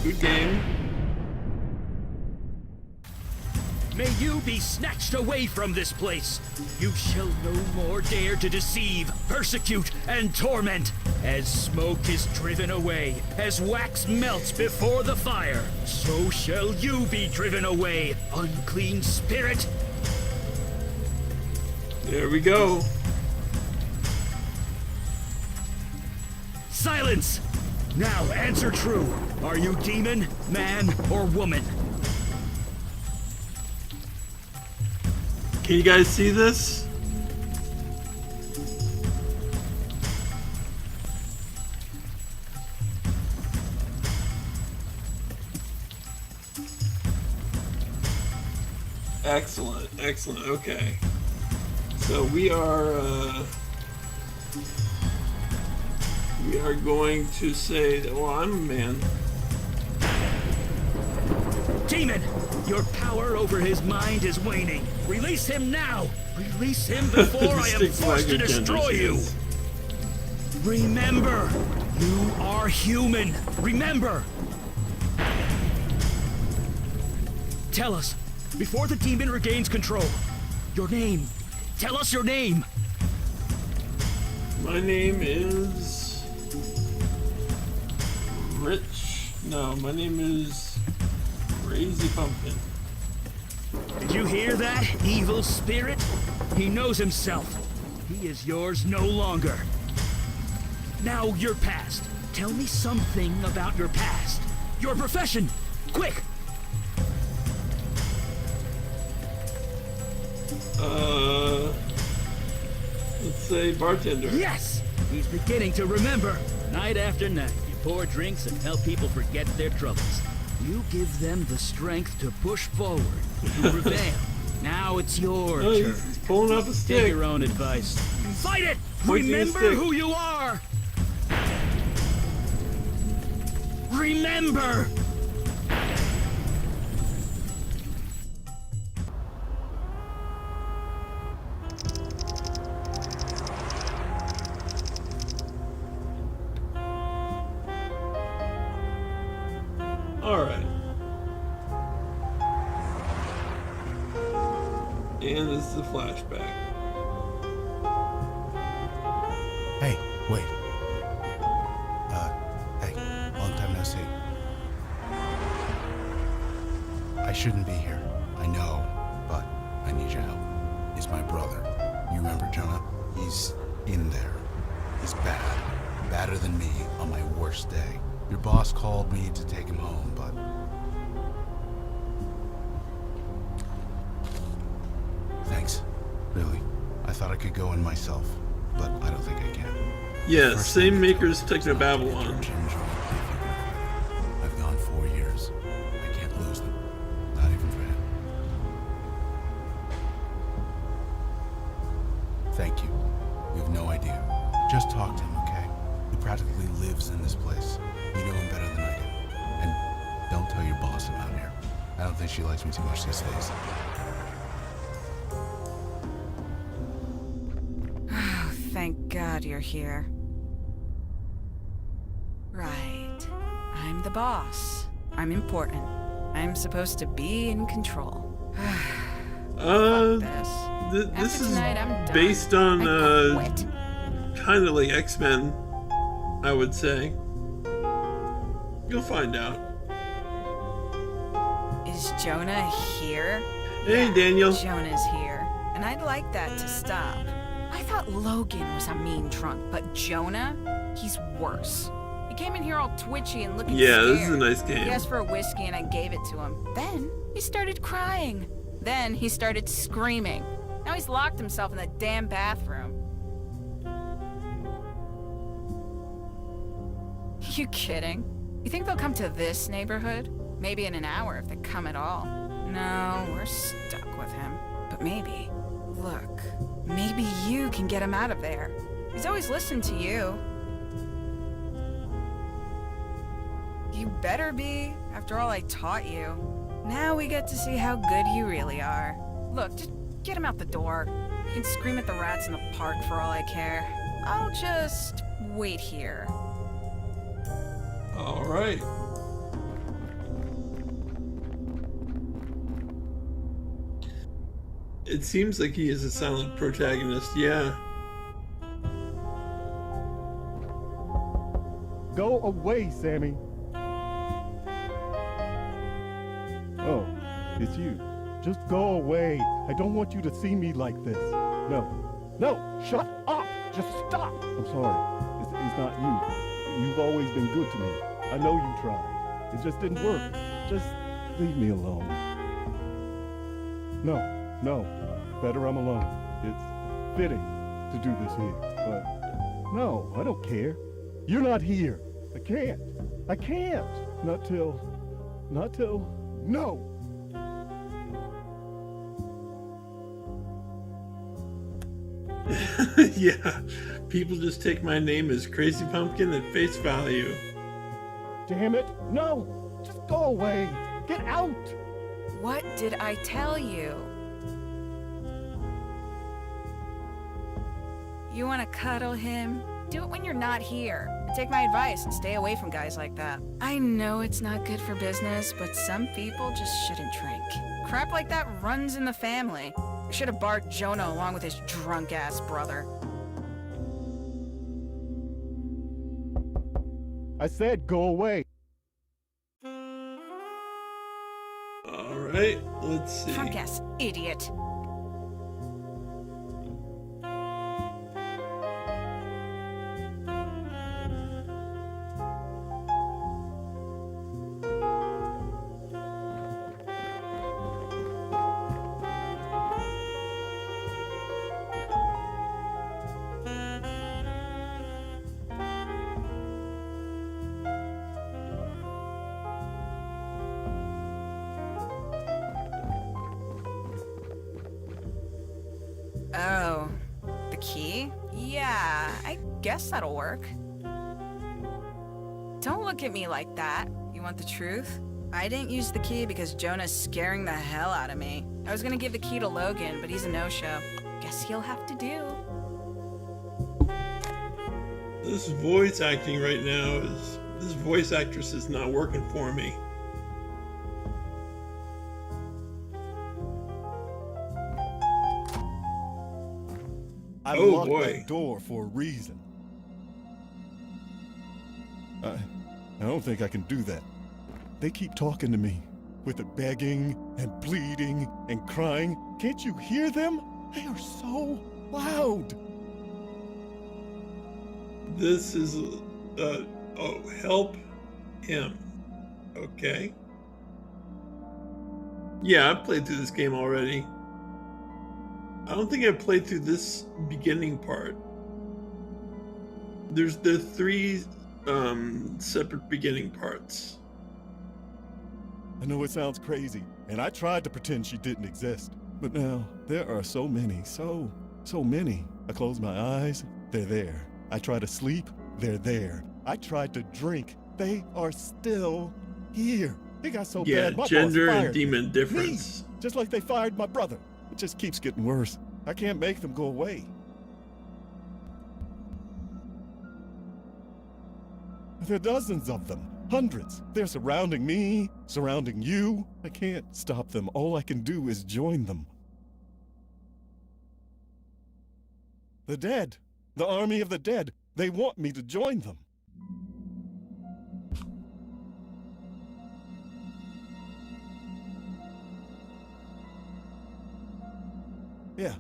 good game. May you be snatched away from this place. You shall no more dare to deceive, persecute, and torment. As smoke is driven away, as wax melts before the fire, so shall you be driven away, unclean spirit. There we go. Silence! Now answer true. Are you demon, man, or woman? Can you guys see this? Excellent, excellent. Okay. So we are going to say that, well, I'm a man. Demon! Your power over his mind is waning. Release him now! Release him before I am forced to destroy you! Remember, you are human. Remember! Tell us, before the demon regains control, your name. Tell us your name. My name is Rich. No, my name is Crazy Pumpkin. Did you hear that, evil spirit? He knows himself. He is yours no longer. Now your past. Tell me something about your past. Your profession. Quick! Let's say bartender. Yes! He's beginning to remember. Night after night, you pour drinks and help people forget their troubles. You give them the strength to push forward, to prevail. Now it's your turn. He's pulling up a stick. Take your own advice. Fight it! Remember who you are! Remember! Alright. And this is the flashback. Hey, wait. Hey, long time no see. I shouldn't be here. I know, but I need your help. He's my brother. You remember Jonah? He's in there. He's bad. Badder than me on my worst day. Your boss called me to take him home, but... Thanks. Really. I thought I could go in myself, but I don't think I can. Yeah, First same thing makers it's not Technobabylon. I've gone 4 years. I can't lose them. Not even for him. Thank you. You have no idea. Just talk to him, okay? He practically lives in this place. You know him better than I do. And don't tell your boss I'm out here. I don't think she likes me too much these days. Oh, thank God you're here. Right. I'm the boss. I'm important. I'm supposed to be in control. Fuck this. This After is tonight, I'm done. based on, I quit. kind of like X-Men, I would say. You'll find out. Is Jonah here? Hey, Yeah, Daniel. Jonah's here. And I'd like that to stop. I thought Logan was a mean drunk, but Jonah? He's worse. He came in here all twitchy and looking Yeah, scared. this is a nice game. He asked for a whiskey and I gave it to him. Then he started crying. Then he started screaming. Now he's locked himself in the damn bathroom. You kidding? You think they'll come to this neighborhood? Maybe in an hour if they come at all. No, we're stuck with him. But maybe, look, maybe you can get him out of there. He's always listened to you. You better be, after all I taught you. Now we get to see how good you really are. Look, just get him out the door. You can scream at the rats in the park for all I care. I'll just wait here. Alright. It seems like he is a silent protagonist, yeah. Go away, Sammy. Oh, it's you. Just go away. I don't want you to see me like this. No, shut up. Just stop. I'm sorry. It's not you. You've always been good to me. I know you tried. It just didn't work. Just leave me alone. No. Better I'm alone. It's fitting to do this here. But no, I don't care. You're not here. I can't. Not till, no. Yeah, people just take my name as Crazy Pumpkin at face value. Damn it, no. Just go away. Get out. What did I tell you? You want to cuddle him? Do it when you're not here. And take my advice and stay away from guys like that. I know it's not good for business, but some people just shouldn't drink. Crap like that runs in the family. I should have barred Jonah along with his drunk-ass brother. I said go away. Alright, let's see. Drunk-ass idiot. Oh, the key? Yeah, I guess that'll work. Don't look at me like that. You want the truth? I didn't use the key because Jonah's scaring the hell out of me. I was gonna give the key to Logan, but he's a no-show. Guess he'll have to do. This voice acting right now is... This voice actress is not working for me. I Oh, locked boy. that door for a reason. I don't think I can do that. They keep talking to me with the begging and pleading and crying. Can't you hear them? They are so loud. This is... oh, help him. Okay. Yeah, I've played through this game already. I don't think I played through this beginning part. There's the three separate beginning parts. I know it sounds crazy, and I tried to pretend she didn't exist. But now, there are so many, so many. I close my eyes, they're there. I try to sleep, they're there. I tried to drink, they are still here. It got so Yeah, bad, my gender boss fired and demon me, difference. just like they fired my brother. It just keeps getting worse. I can't make them go away. There are dozens of them, hundreds. They're surrounding me, surrounding you. I can't stop them. All I can do is join them. The dead, the army of the dead, they want me to join them. Yeah,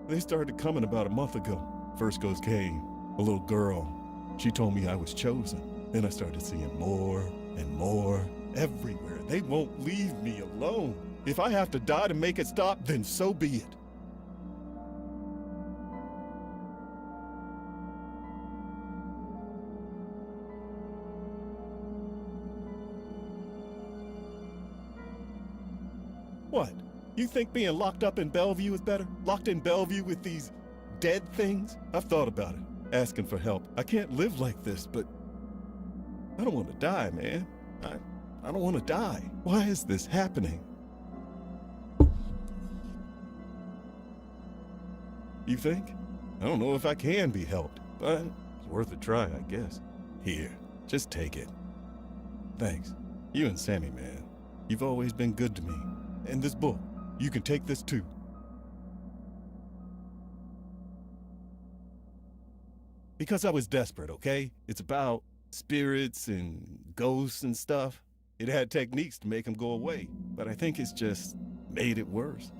they started coming about a month ago. First goes Kane, a little girl. She told me I was chosen. Then I started seeing more and more everywhere. They won't leave me alone. If I have to die to make it stop, then so be it. What? You think being locked up in Bellevue is better? Locked in Bellevue with these dead things? I've thought about it, asking for help. I can't live like this, but I don't want to die, man. I don't want to die. Why is this happening? You think? I don't know if I can be helped, but it's worth a try, I guess. Here, just take it. Thanks. You and Sammy, man. You've always been good to me. And this book, you can take this too. Because I was desperate, okay? It's about spirits and ghosts and stuff. It had techniques to make them go away, but I think it's just made it worse.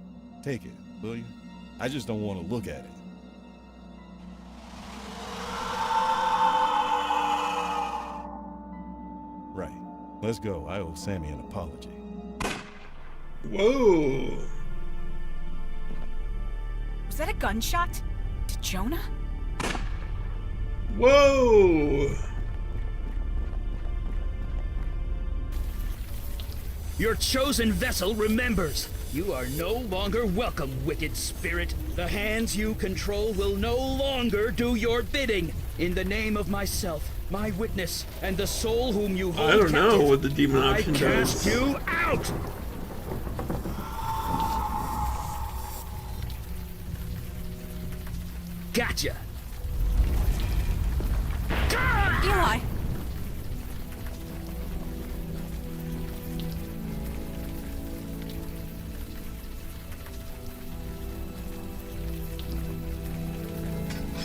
Take it, will you? I just don't want to look at it. Right. Let's go. I owe Sammy an apology. Whoa. Was that a gunshot? To Jonah? Whoa. Your chosen vessel remembers. You are no longer welcome, wicked spirit. The hands you control will no longer do your bidding. In the name of myself, my witness, and the soul whom you hold I don't know captive, what the demon option I cast does. you out! Gotcha! Eli!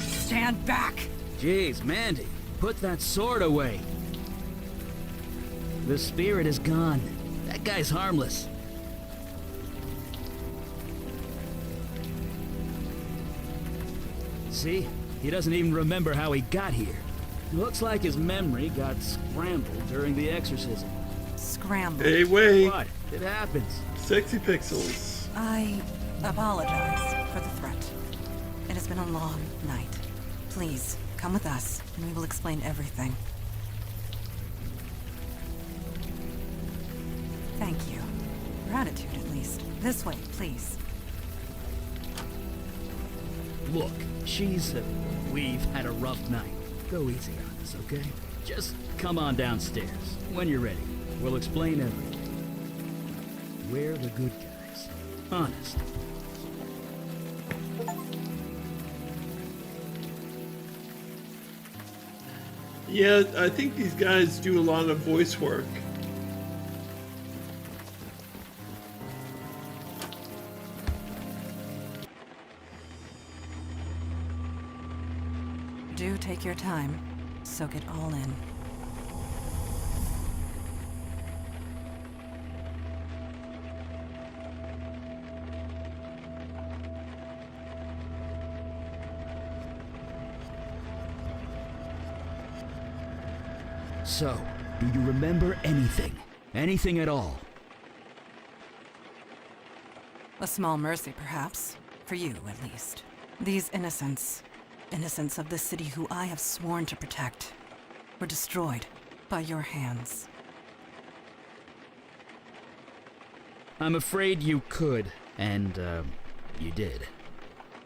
Stand back! Jeez, Mandy, put that sword away. The spirit is gone. That guy's harmless. See? He doesn't even remember how he got here. Looks like his memory got scrambled during the exorcism. Scrambled. Hey, wait. What? It happens. Sexy pixels. I apologize for the threat. It has been a long night. Please, come with us, and we will explain everything. Thank you. Gratitude, at least. This way, please. Look, we've had a rough night. Go easy on us, okay? Just come on downstairs. When you're ready, we'll explain everything. We're the good guys. Honest. Yeah, I think these guys do a lot of voice work. Do take your time. Soak it all in. So, do you remember anything? Anything at all? A small mercy, perhaps. For you, at least. These innocents of the city who I have sworn to protect, were destroyed by your hands. I'm afraid you could, and, you did.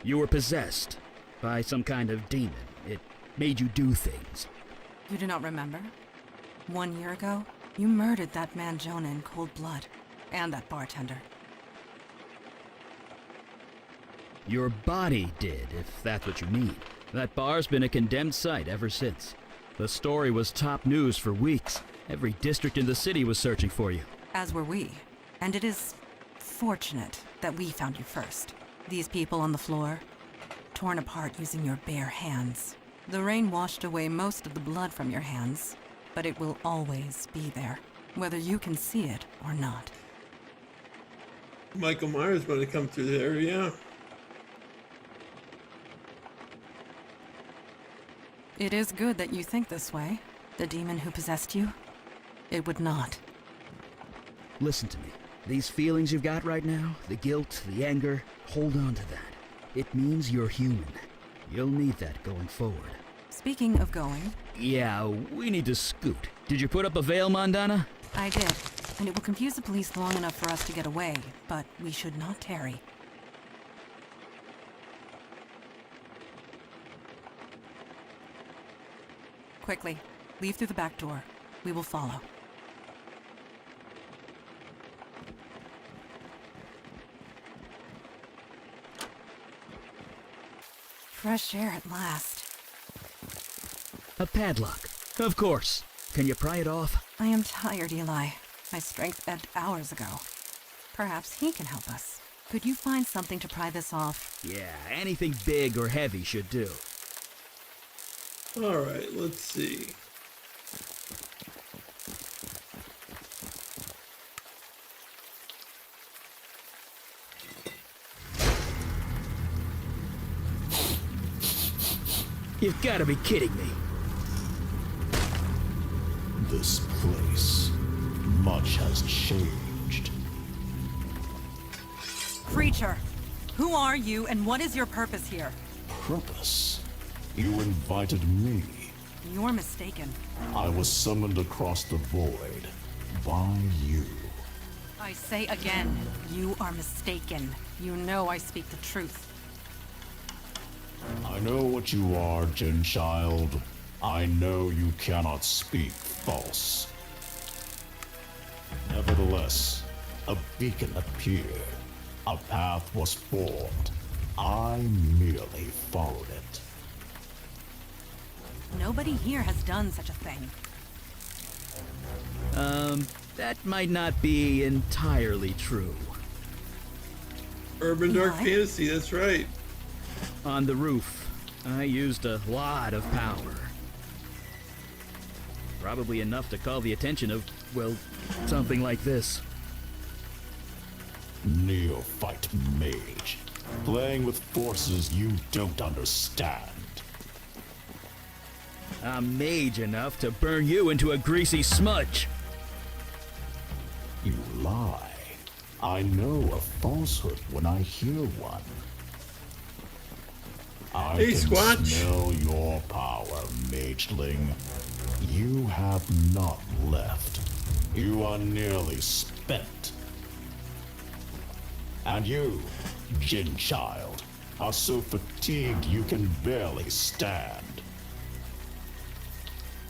You were possessed by some kind of demon. It made you do things. You do not remember? 1 year ago, you murdered that man Jonah in cold blood, and that bartender. Your body did, if that's what you mean. That bar's been a condemned site ever since. The story was top news for weeks. Every district in the city was searching for you. As were we. And it is fortunate that we found you first. These people on the floor, torn apart using your bare hands. The rain washed away most of the blood from your hands, but it will always be there, whether you can see it or not. Michael Myers might have come through there, yeah. It is good that you think this way. The demon who possessed you, it would not. Listen to me. These feelings you've got right now, the guilt, the anger, hold on to that. It means you're human. You'll need that going forward. Speaking of going, Yeah, we need to scoot. Did you put up a veil, Mondana? I did, and it will confuse the police long enough for us to get away, but we should not tarry. Quickly, leave through the back door. We will follow. Fresh air at last. A padlock. Of course. Can you pry it off? I am tired, Eli. My strength ebbed hours ago. Perhaps he can help us. Could you find something to pry this off? Yeah, anything big or heavy should do. Alright, let's see. You've got to be kidding me. This place, much has changed. Creature, who are you and what is your purpose here? Purpose? You invited me. You're mistaken. I was summoned across the void by you. I say again, you are mistaken. You know I speak the truth. I know what you are, Jin Child. I know you cannot speak false. Nevertheless, a beacon appeared. A path was formed. I merely followed it. Nobody here has done such a thing. That might not be entirely true. Urban Dark What? Fantasy, that's right. On the roof, I used a lot of power. Probably enough to call the attention of, well, something like this. Neophyte mage, playing with forces you don't understand. I'm mage enough to burn you into a greasy smudge. You lie. I know a falsehood when I hear one. I Hey, can Squatch. smell your power, mageling. You have not left. You are nearly spent. And you, Jin Child, are so fatigued you can barely stand.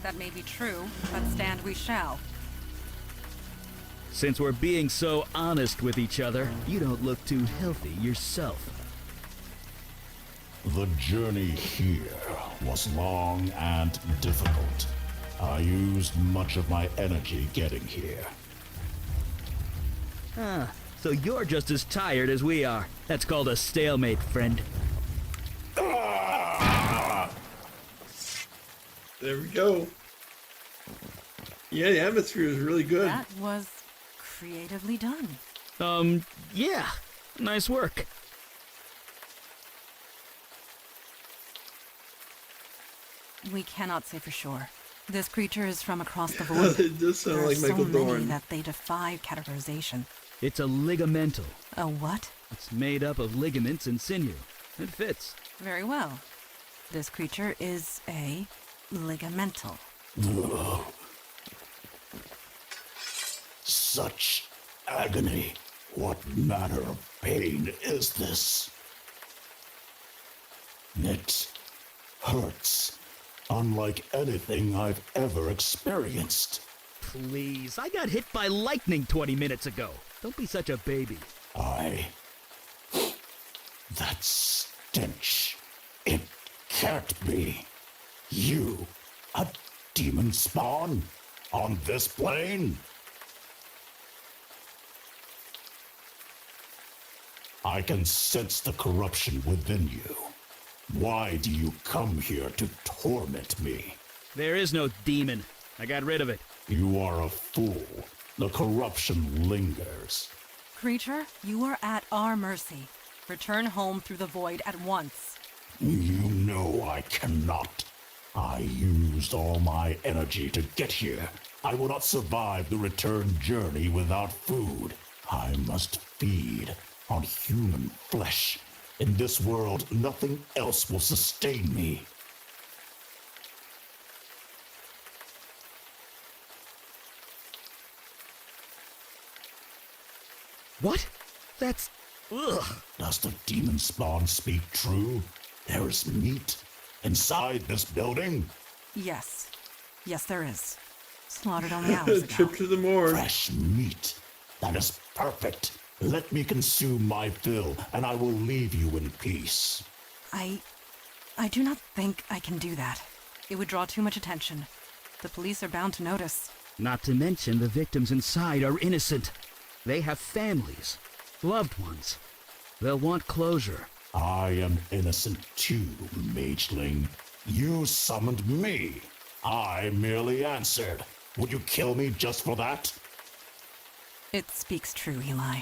That may be true, but stand we shall. Since we're being so honest with each other, you don't look too healthy yourself. The journey here was long and difficult. I used much of my energy getting here. Ah, so you're just as tired as we are. That's called a stalemate, friend. There we go. Yeah, the atmosphere is really good. That was creatively done. Yeah. Nice work. We cannot say for sure. This creature is from across the void. It does sound There are like so Michael many Dorn. that they defy categorization. It's a ligamental. A what? It's made up of ligaments and sinew. It fits. Very well. This creature is a ligamental. Ugh. Such agony. What manner of pain is this? It hurts, unlike anything I've ever experienced. Please, I got hit by lightning 20 minutes ago. Don't be such a baby. That stench. It can't be. You, a demon spawn? On this plane? I can sense the corruption within you. Why do you come here to torment me? There is no demon. I got rid of it. You are a fool. The corruption lingers. Creature, you are at our mercy. Return home through the void at once. You know I cannot. I used all my energy to get here. I will not survive the return journey without food. I must feed on human flesh. In this world, nothing else will sustain me. What? That's... Ugh. Does the demon spawn speak true? There is meat inside this building? Yes. Yes, there is. Slaughtered only hours ago. Trip to the morgue. Fresh meat. That is perfect. Let me consume my fill, and I will leave you in peace. I do not think I can do that. It would draw too much attention. The police are bound to notice. Not to mention the victims inside are innocent. They have families, loved ones. They'll want closure. I am innocent too, mageling. You summoned me. I merely answered. Would you kill me just for that? It speaks true, Eli.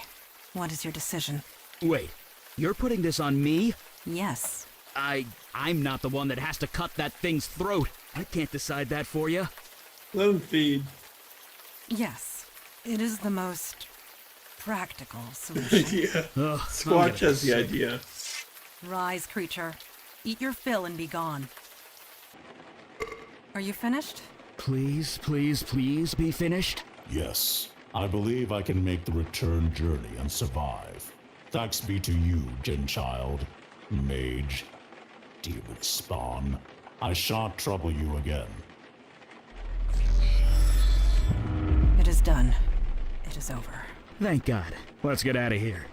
What is your decision? Wait, you're putting this on me? Yes. I'm not the one that has to cut that thing's throat. I can't decide that for you. Let him feed. Yes. It is the most practical solution. Yeah. Ugh, Squatch has the idea. Rise, creature. Eat your fill and be gone. Are you finished? Please, please, please be finished. Yes. I believe I can make the return journey and survive. Thanks be to you, Genchild, Mage, Demon Spawn. I shan't trouble you again. It is done. It is over. Thank God. Let's get out of here.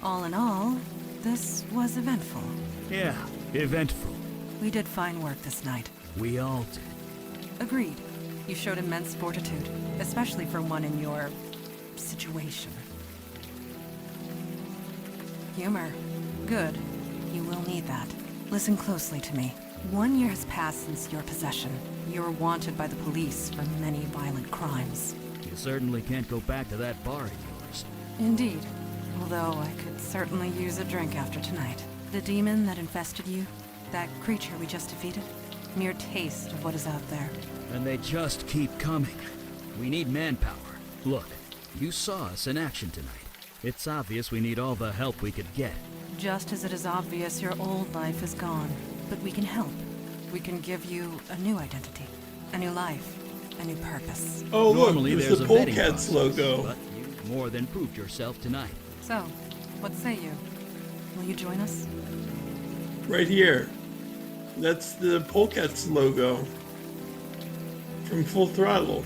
All in all, this was eventful. Yeah, eventful. We did fine work this night. We all did. Agreed. You showed immense fortitude, especially for one in your situation. Humor. Good. You will need that. Listen closely to me. 1 year has passed since your possession. You're wanted by the police for many violent crimes. You certainly can't go back to that bar of yours. Indeed. Although I could certainly use a drink after tonight. The demon that infested you, that creature we just defeated, mere taste of what is out there. And they just keep coming. We need manpower. Look, you saw us in action tonight. It's obvious we need all the help we could get. Just as it is obvious your old life is gone. But we can help. We can give you a new identity, a new life, a new purpose. Oh, look, Normally there's there's the a vetting Polecats process, logo. but you more than proved yourself tonight. So, what say you? Will you join us? Right here. That's the Polecats logo from Full Throttle.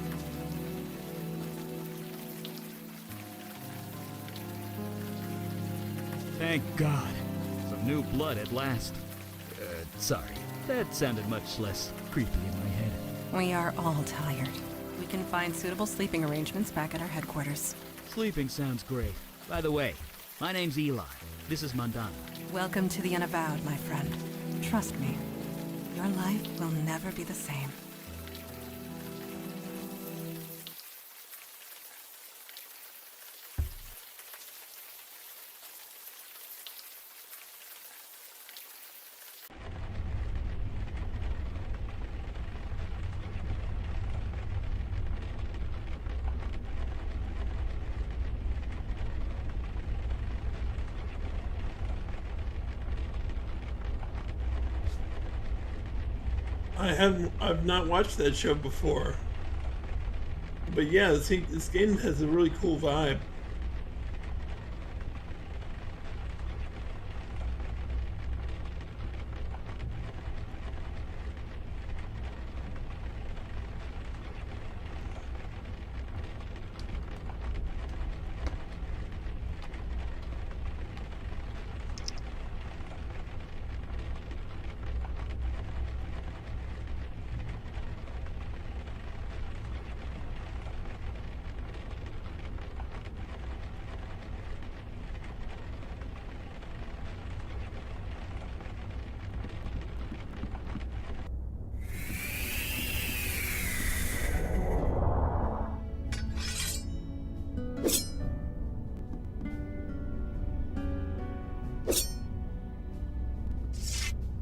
Thank God. Some new blood at last. Sorry. That sounded much less creepy in my head. We are all tired. We can find suitable sleeping arrangements back at our headquarters. Sleeping sounds great. By the way, my name's Eli. This is Mandana. Welcome to the Unavowed, my friend. Trust me, your life will never be the same. I've not watched that show before. But yeah, this game has a really cool vibe.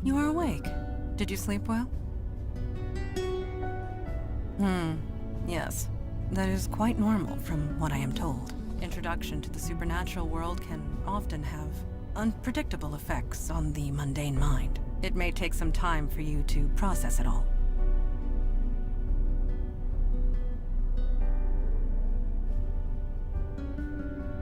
You are awake. Did you sleep well? Yes. That is quite normal from what I am told. Introduction to the supernatural world can often have unpredictable effects on the mundane mind. It may take some time for you to process it all.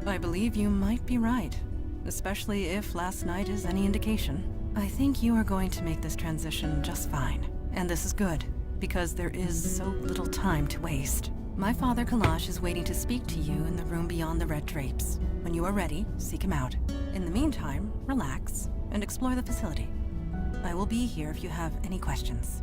I believe you might be right, especially if last night is any indication. I think you are going to make this transition just fine. And this is good, because there is so little time to waste. My father Kalash is waiting to speak to you in the room beyond the red drapes. When you are ready, seek him out. In the meantime, relax and explore the facility. I will be here if you have any questions.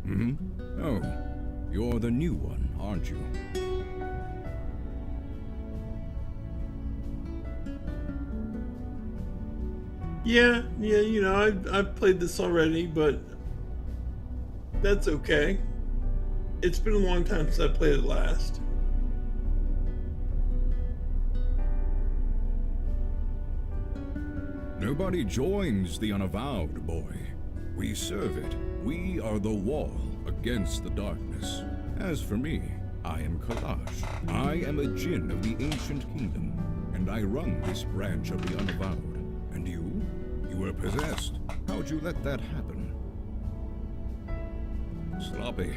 Hmm? Oh, you're the new one, aren't you? Yeah, you know, I've played this already, but that's okay. It's been a long time since I played it last. Nobody joins the Unavowed, boy. We serve it. We are the wall against the darkness. As for me, I am Kalash. I am a Jinn of the Ancient Kingdom, and I run this branch of the Unavowed. And you? You were possessed. How'd you let that happen? Sloppy.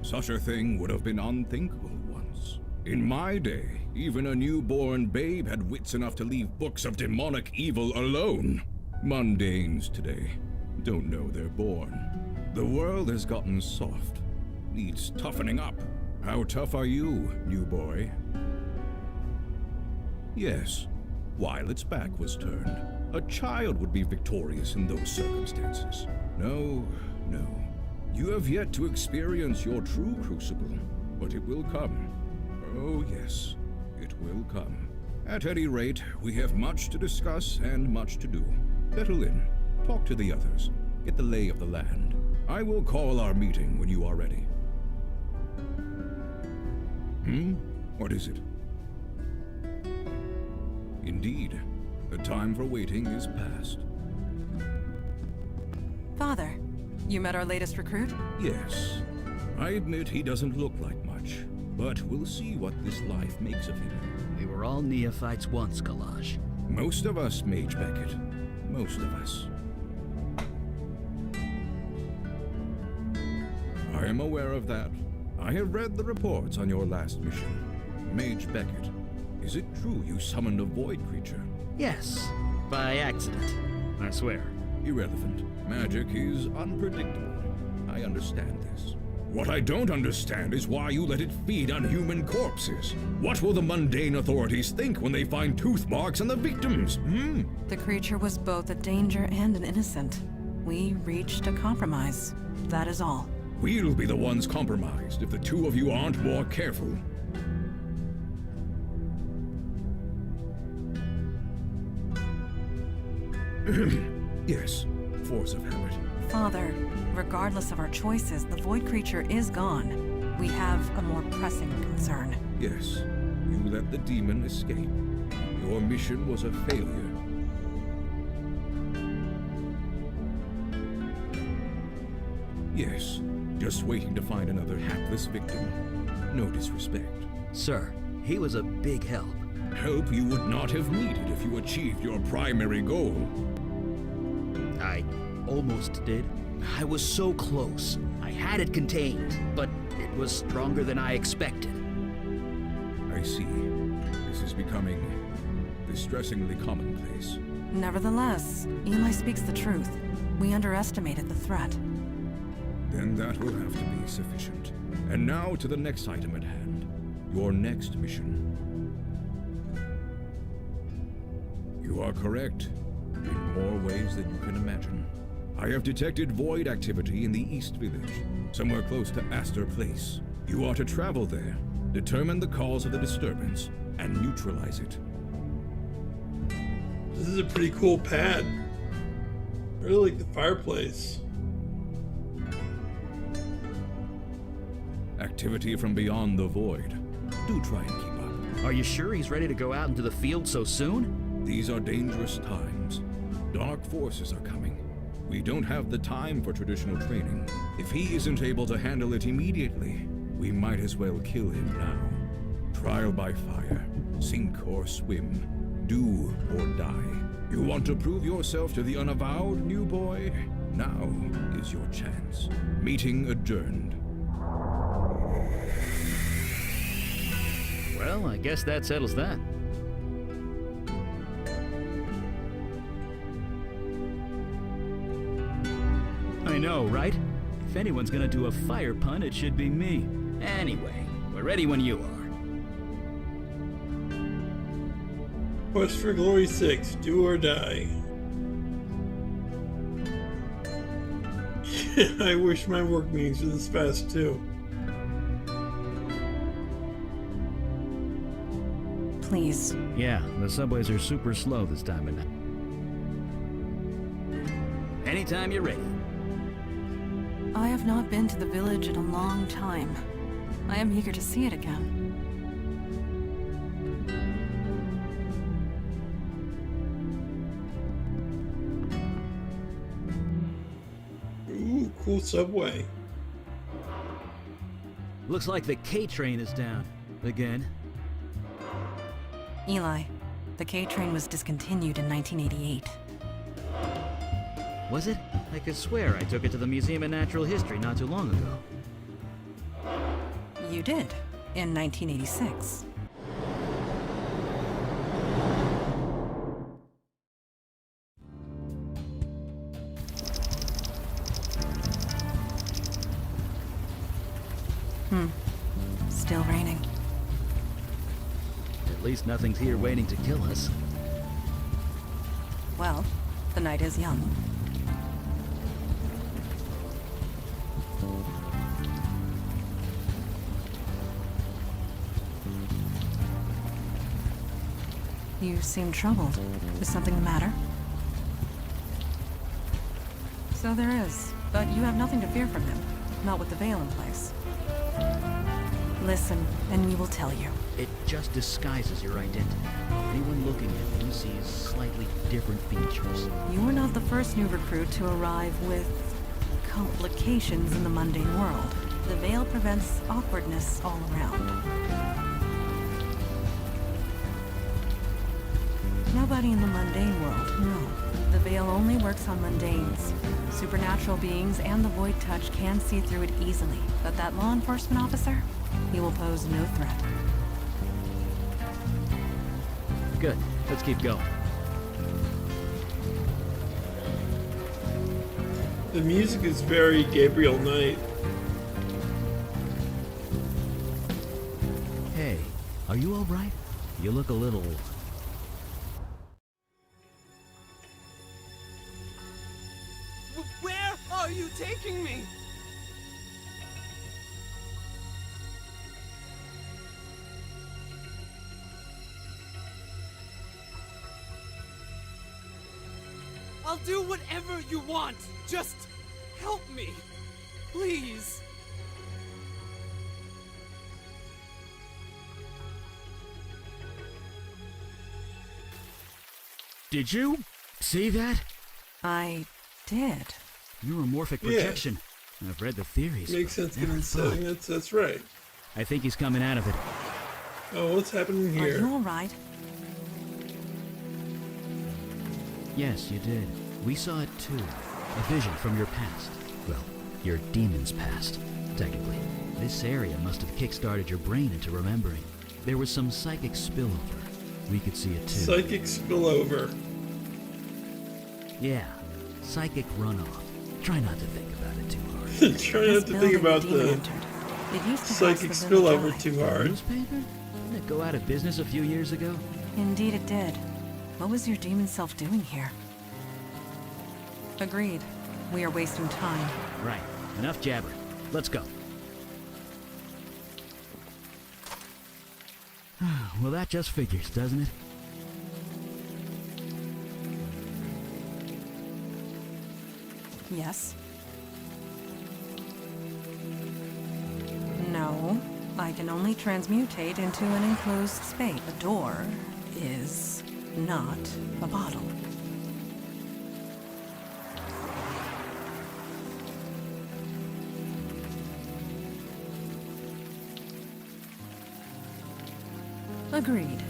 Such a thing would have been unthinkable once. In my day, even a newborn babe had wits enough to leave books of demonic evil alone. Mundanes today don't know they're born. The world has gotten soft. Needs toughening up. How tough are you, new boy? Yes. While its back was turned, a child would be victorious in those circumstances. No. You have yet to experience your true crucible, but it will come. Oh yes, it will come. At any rate, we have much to discuss and much to do. Settle in, talk to the others, get the lay of the land. I will call our meeting when you are ready. What is it? Indeed, the time for waiting is past. Father, you met our latest recruit? Yes, I admit he doesn't look like much, but we'll see what this life makes of him. We were all neophytes once, Kalash. Most of us, Mage Beckett. Most of us. I am aware of that. I have read the reports on your last mission. Mage Beckett, is it true you summoned a void creature? Yes, by accident. I swear. Irrelevant. Magic is unpredictable. I understand this. What I don't understand is why you let it feed on human corpses. What will the mundane authorities think when they find tooth marks on the victims? The creature was both a danger and an innocent. We reached a compromise. That is all. We'll be the ones compromised if the two of you aren't more careful. Yes, force of habit. Father, regardless of our choices, the void creature is gone. We have a more pressing concern. Yes, you let the demon escape. Your mission was a failure. Yes, just waiting to find another hapless victim. No disrespect. Sir, he was a big help. Help you would not have needed if you achieved your primary goal. I almost did. I was so close. I had it contained, but it was stronger than I expected. I see. This is becoming distressingly commonplace. Nevertheless, Eli speaks the truth. We underestimated the threat. Then that will have to be sufficient. And now to the next item at hand. Your next mission. You are correct. In more ways than you can imagine. I have detected void activity in the East Village, somewhere close to Astor Place. You are to travel there, determine the cause of the disturbance, and neutralize it. This is a pretty cool pad. I really like the fireplace. Activity from beyond the void. Do try and keep up. Are you sure he's ready to go out into the field so soon? These are dangerous times. Dark forces are coming. We don't have the time for traditional training. If he isn't able to handle it immediately, we might as well kill him now. Trial by fire, sink or swim, do or die. You want to prove yourself to the Unavowed, new boy? Now is your chance. Meeting adjourned. Well, I guess that settles that. I know, right? If anyone's gonna do a fire pun, it should be me. Anyway, we're ready when you are. Quest for Glory 6, do or die. I wish my work meetings were this fast too. Please. Yeah, the subways are super slow this time of night. Anytime you're ready. I have not been to the village in a long time. I am eager to see it again. Ooh, cool subway. Looks like the K train is down. Again. Eli, the K train was discontinued in 1988. Was it? I could swear I took it to the Museum of Natural History not too long ago. You did, in 1986. Still raining. At least nothing's here waiting to kill us. Well, the night is young. You seem troubled. Is something the matter? So there is, but you have nothing to fear from him. Not with the veil in place. Listen, and we will tell you. It just disguises your identity. Anyone looking at you sees slightly different features. You were not the first new recruit to arrive with complications in the mundane world. The veil prevents awkwardness all around. Nobody in the mundane world, no. The veil only works on mundanes. Supernatural beings and the void touch can see through it easily, but that law enforcement officer, he will pose no threat. Good. Let's keep going. The music is very Gabriel Knight. Hey, are you all right? You look a little... Where are you taking me? I'll do whatever you want. Just help me. Please. Did you see that? I did. Neuromorphic Yeah. projection. I've read the theories. Makes but sense never given thought. setting. That's right. I think he's coming out of it. Oh, what's happening Are here? you alright? Yes, you did. We saw it too. A vision from your past. Well, your demon's past, technically. This area must have kick-started your brain into remembering. There was some psychic spillover. We could see it too. Psychic spillover. Yeah, psychic runoff. Try not to think about it too hard. Try not to think about the It used to house psychic the village spillover eye. too hard. Newspaper? Didn't it go out of business a few years ago? Indeed it did. What was your demon self doing here? Agreed. We are wasting time. Right. Enough jabbering. Let's go. Well, that just figures, doesn't it? Yes. No. I can only transmutate into an enclosed space. A door is not a bottle. Agreed.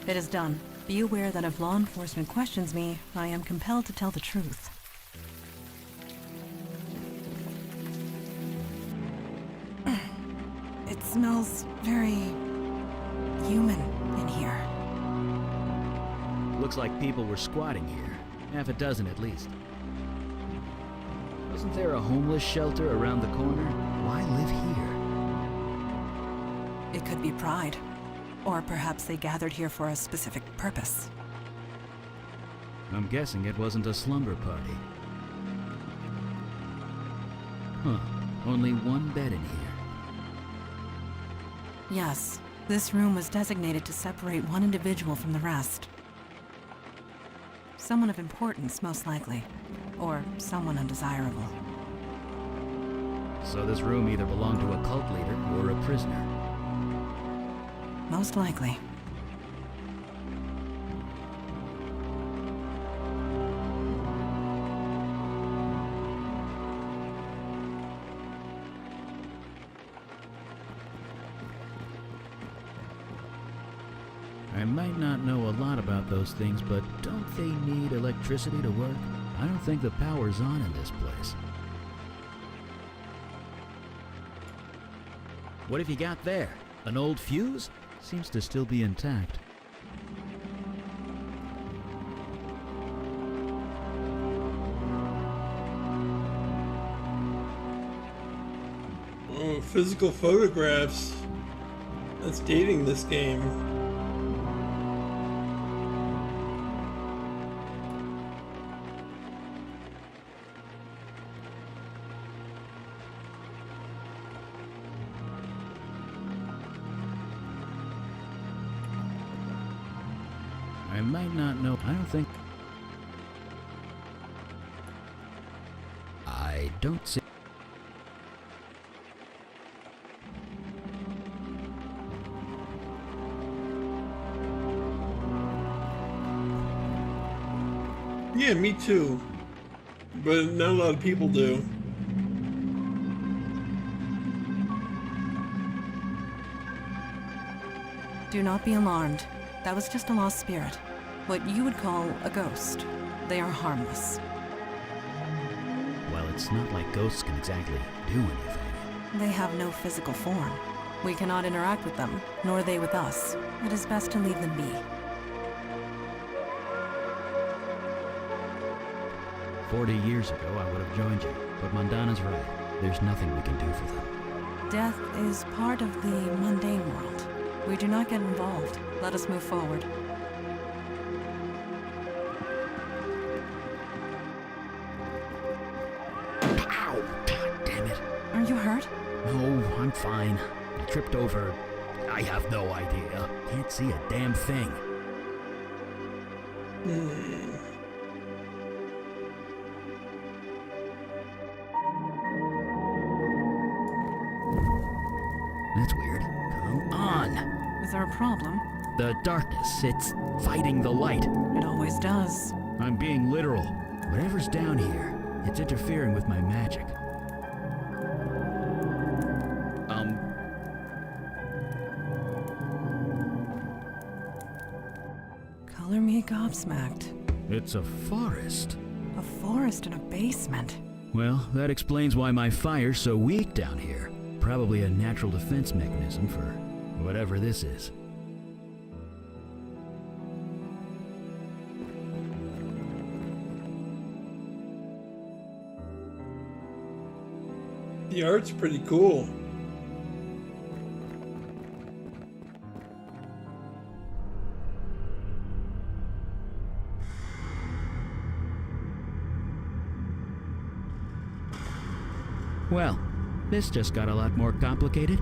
It is done. Be aware that if law enforcement questions me, I am compelled to tell the truth. It smells very human in here. Looks like people were squatting here. Half a dozen at least. Wasn't there a homeless shelter around the corner? Why live It could be pride. Or perhaps they gathered here for a specific purpose. I'm guessing it wasn't a slumber party. Huh. Only one bed in here. Yes, this room was designated to separate one individual from the rest. Someone of importance, most likely. Or someone undesirable. So this room either belonged to a cult leader or a prisoner. Most likely. I might not know a lot about those things, but don't they need electricity to work? I don't think the power's on in this place. What have you got there? An old fuse? Seems to still be intact. Oh, physical photographs. That's dating this game. I might not know. I don't think. I don't see. Yeah, me too. But not a lot of people do. Do not be alarmed. That was just a lost spirit. What you would call a ghost. They are harmless. Well, it's not like ghosts can exactly do anything. They have no physical form. We cannot interact with them, nor they with us. It is best to leave them be. 40 years ago, I would have joined you, but Mondana's right. There's nothing we can do for them. Death is part of the mundane world. We do not get involved. Let us move forward. Ow! God damn it. Are you hurt? No, I'm fine. I tripped over. I have no idea. Can't see a damn thing. That's weird. Come on! Is there a problem? The darkness, it's fighting the light. It always does. I'm being literal. Whatever's down here, it's interfering with my magic. Color me gobsmacked. It's a forest. A forest in a basement. Well, that explains why my fire's so weak down here. Probably a natural defense mechanism for whatever this is. The art's pretty cool. Well, this just got a lot more complicated.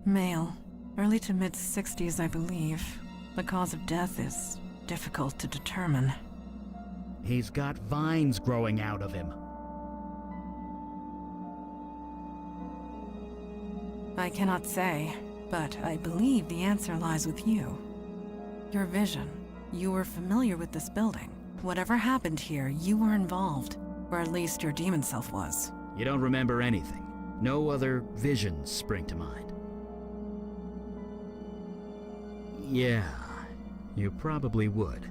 Male. Early to mid-60s, I believe. The cause of death is difficult to determine. He's got vines growing out of him. I cannot say, but I believe the answer lies with you. Your vision. You were familiar with this building. Whatever happened here, you were involved. Or at least your demon self was. You don't remember anything. No other visions spring to mind. Yeah, you probably would.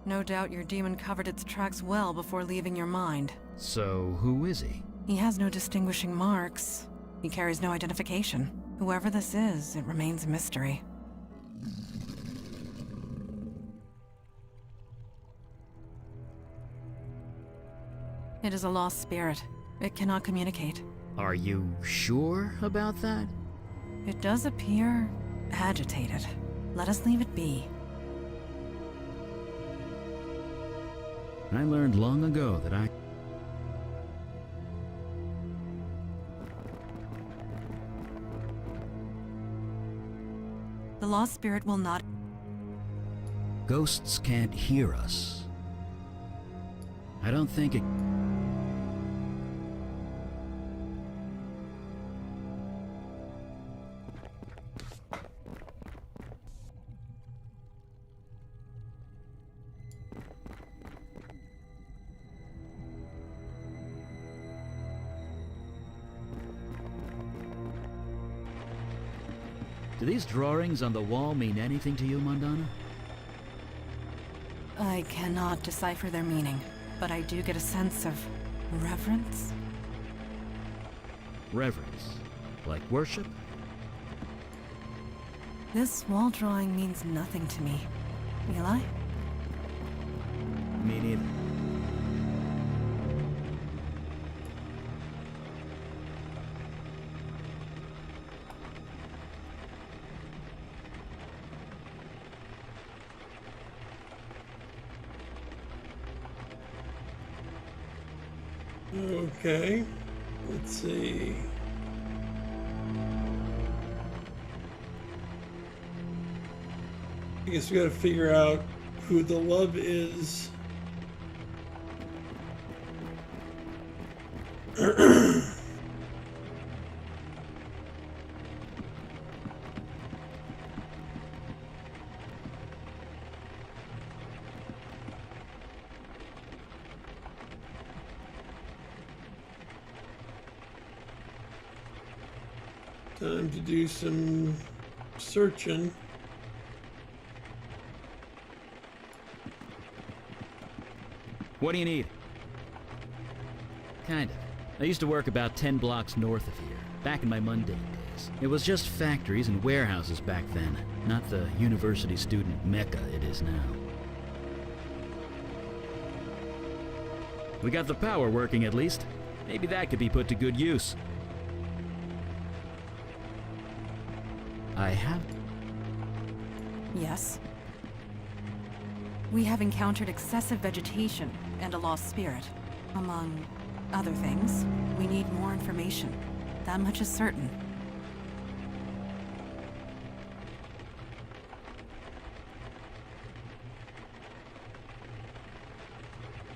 No doubt your demon covered its tracks well before leaving your mind. So, who is he? He has no distinguishing marks. He carries no identification. Whoever this is, it remains a mystery. It is a lost spirit. It cannot communicate. Are you sure about that? It does appear agitated. Let us leave it be. I learned long ago that The lost spirit will not. ghosts can't hear us. I don't think it... Do these drawings on the wall mean anything to you, Mondana? I cannot decipher their meaning, but I do get a sense of reverence. Reverence? Like worship? This wall drawing means nothing to me. Eli? Me neither. Okay, let's see. I guess we gotta figure out who the love is. Time to do some searching. What do you need? Kinda. I used to work about 10 blocks north of here, back in my mundane days. It was just factories and warehouses back then, not the university student mecca it is now. We got the power working at least. Maybe that could be put to good use. I have... Yes. We have encountered excessive vegetation and a lost spirit. Among other things, we need more information. That much is certain.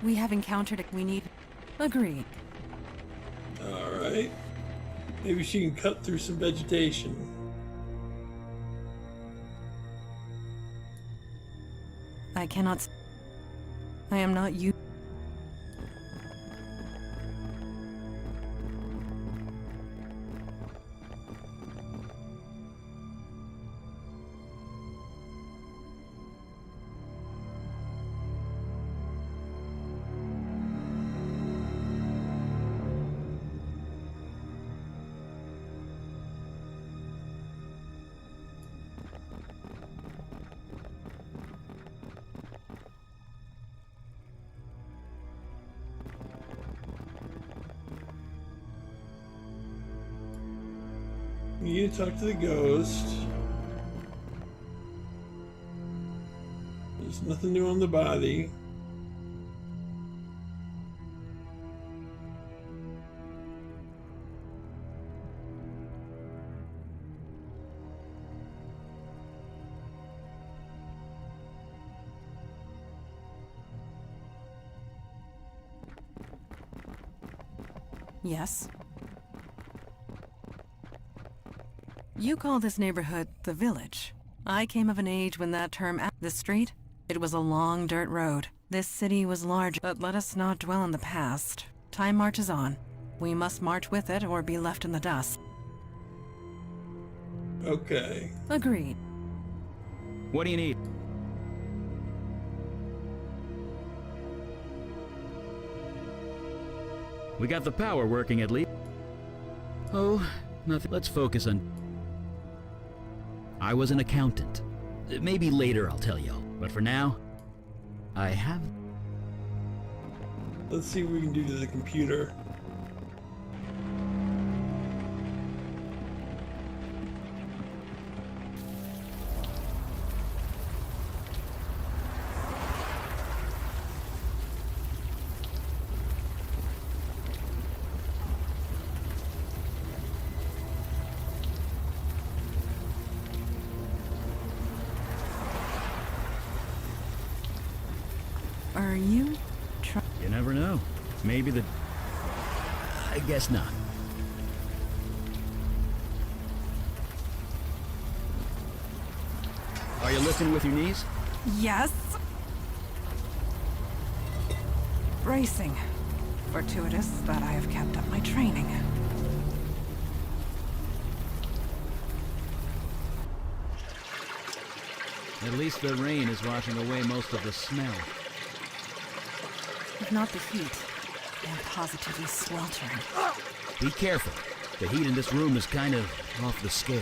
We have encountered it. We need... Agreed. Alright. Maybe she can cut through some vegetation. I cannot... I am not you. We need to talk to the ghost. There's nothing new on the body. Yes. You call this neighborhood the village. I came of an age when that term... This street? It was a long dirt road. This city was large, but let us not dwell on the past. Time marches on. We must march with it or be left in the dust. Okay. Agreed. What do you need? We got the power working at least. Oh, nothing. Let's focus on... I was an accountant. Maybe later I'll tell y'all. But for now, I have... Let's see what we can do to the computer. Are you You never know. Maybe the... I guess not. Are you lifting with your knees? Yes. Bracing. Fortuitous that I have kept up my training. At least the rain is washing away most of the smell. If not the heat, I am positively sweltering. Be careful. The heat in this room is kind of off the scale.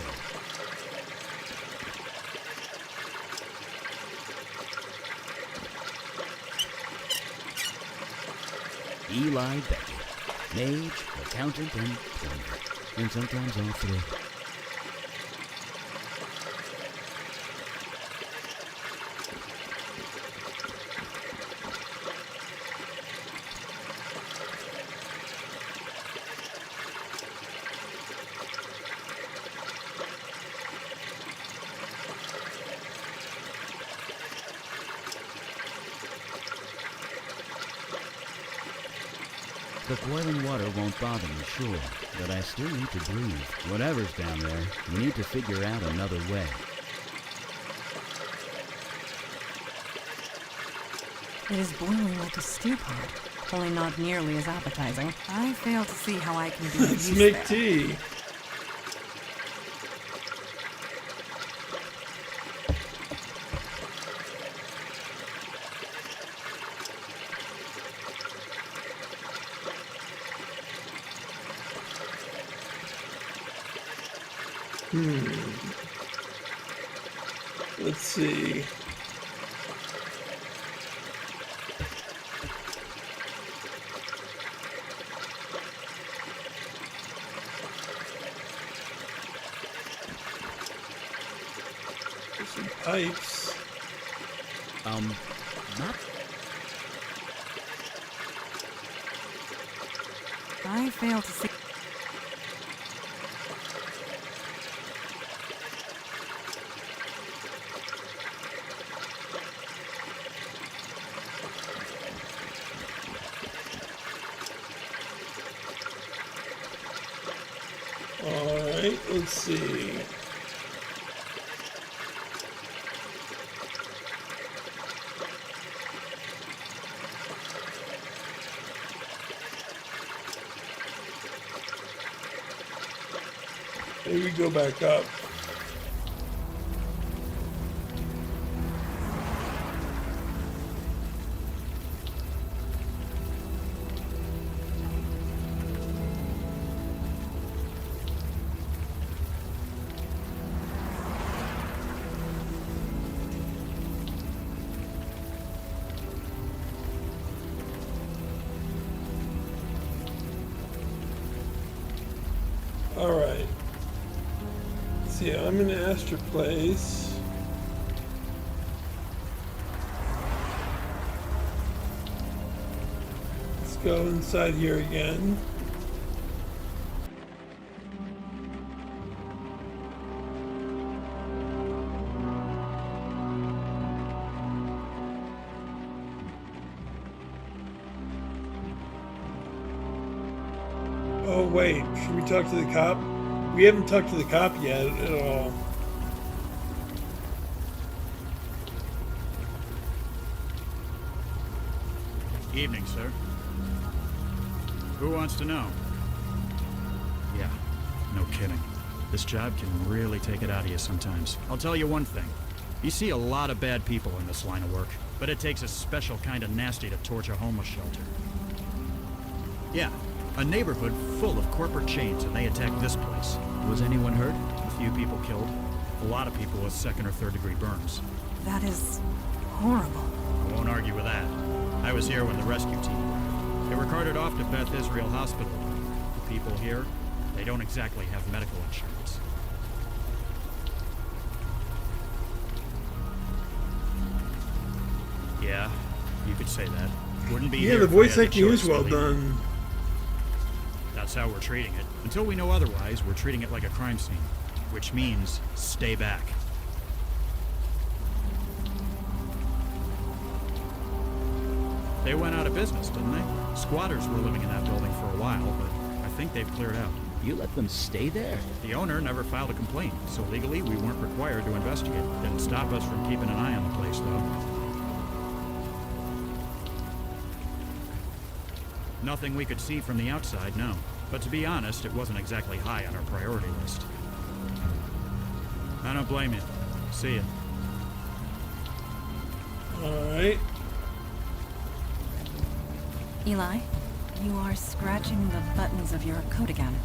Eli Beckett. Mage, accountant, and plumber. And sometimes all three. The boiling water won't bother me, sure, but I still need to breathe. Whatever's down there, we need to figure out another way. It is boiling like a stew pot, only not nearly as appetizing. I fail to see how I can be of Let's use make there. tea. Let's see. There's some pipes. Not... I fail to see. Alright, let's see. Maybe we go back up. Alright. See, I'm in Astor Place. Let's go inside here again. Oh wait, should we talk to the cop? We haven't talked to the cop yet at all. Evening, sir. Who wants to know? Yeah, no kidding. This job can really take it out of you sometimes. I'll tell you one thing. You see a lot of bad people in this line of work, but it takes a special kind of nasty to torch a homeless shelter. Yeah, A neighborhood full of corporate chains, and they attacked this place. Was anyone hurt? A few people killed. A lot of people with second or third degree burns. That is horrible. I won't argue with that. I was here when the rescue team arrived. They were carted off to Beth Israel Hospital. The people here, they don't exactly have medical insurance. Yeah, you could say that. Wouldn't be Yeah, here the if I voice had acting choice is well to leave. done. That's how we're treating it. Until we know otherwise, we're treating it like a crime scene. Which means, stay back. They went out of business, didn't they? Squatters were living in that building for a while, but I think they've cleared out. You let them stay there? The owner never filed a complaint, so legally we weren't required to investigate. Didn't stop us from keeping an eye on the place, though. Nothing we could see from the outside, no. But to be honest, it wasn't exactly high on our priority list. I don't blame you. See ya. Alright. Eli, you are scratching the buttons of your coat again.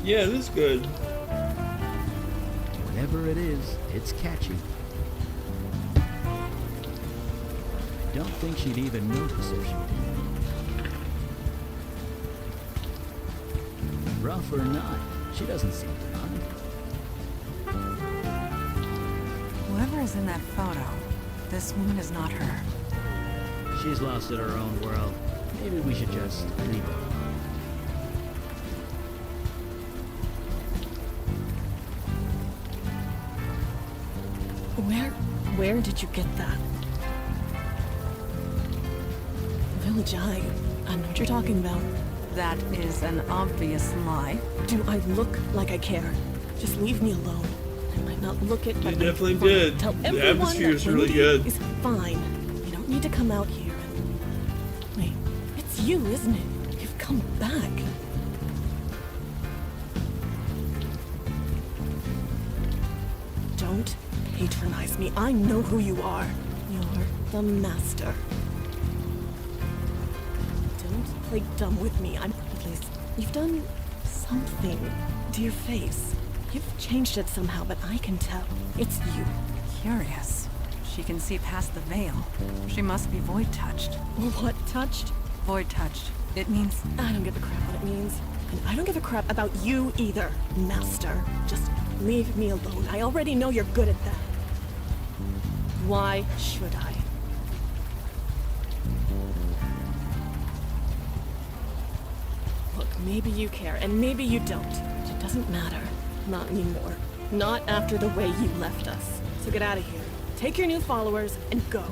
Yeah, this is good. Whatever it is, it's catchy. Don't think she'd even notice if she did. Rough or not, she doesn't seem to mind. Whoever is in that photo, this woman is not her. She's lost in her own world. Maybe we should just leave her. Where did you get that? Village Eye. I know what you're talking about. That is an obvious lie. Do I look like I care? Just leave me alone. I might not look it, but You definitely I'm fine. did. Tell The everyone atmosphere that is really Wendy good. is fine. You don't need to come out here and... Wait, it's you, isn't it? You've come back. Don't patronize me. I know who you are. You're the master. Don't play dumb with me. Please. You've done something to your face. You've changed it somehow, but I can tell. It's you. Curious. She can see past the veil. She must be void touched. What touched? Void touched. It means I don't give a crap what it means. And I don't give a crap about you either, master. Just leave me alone. I already know you're good at that. Why should I? Look, maybe you care, and maybe you don't. It doesn't matter. Not anymore. Not after the way you left us. So get out of here. Take your new followers and go.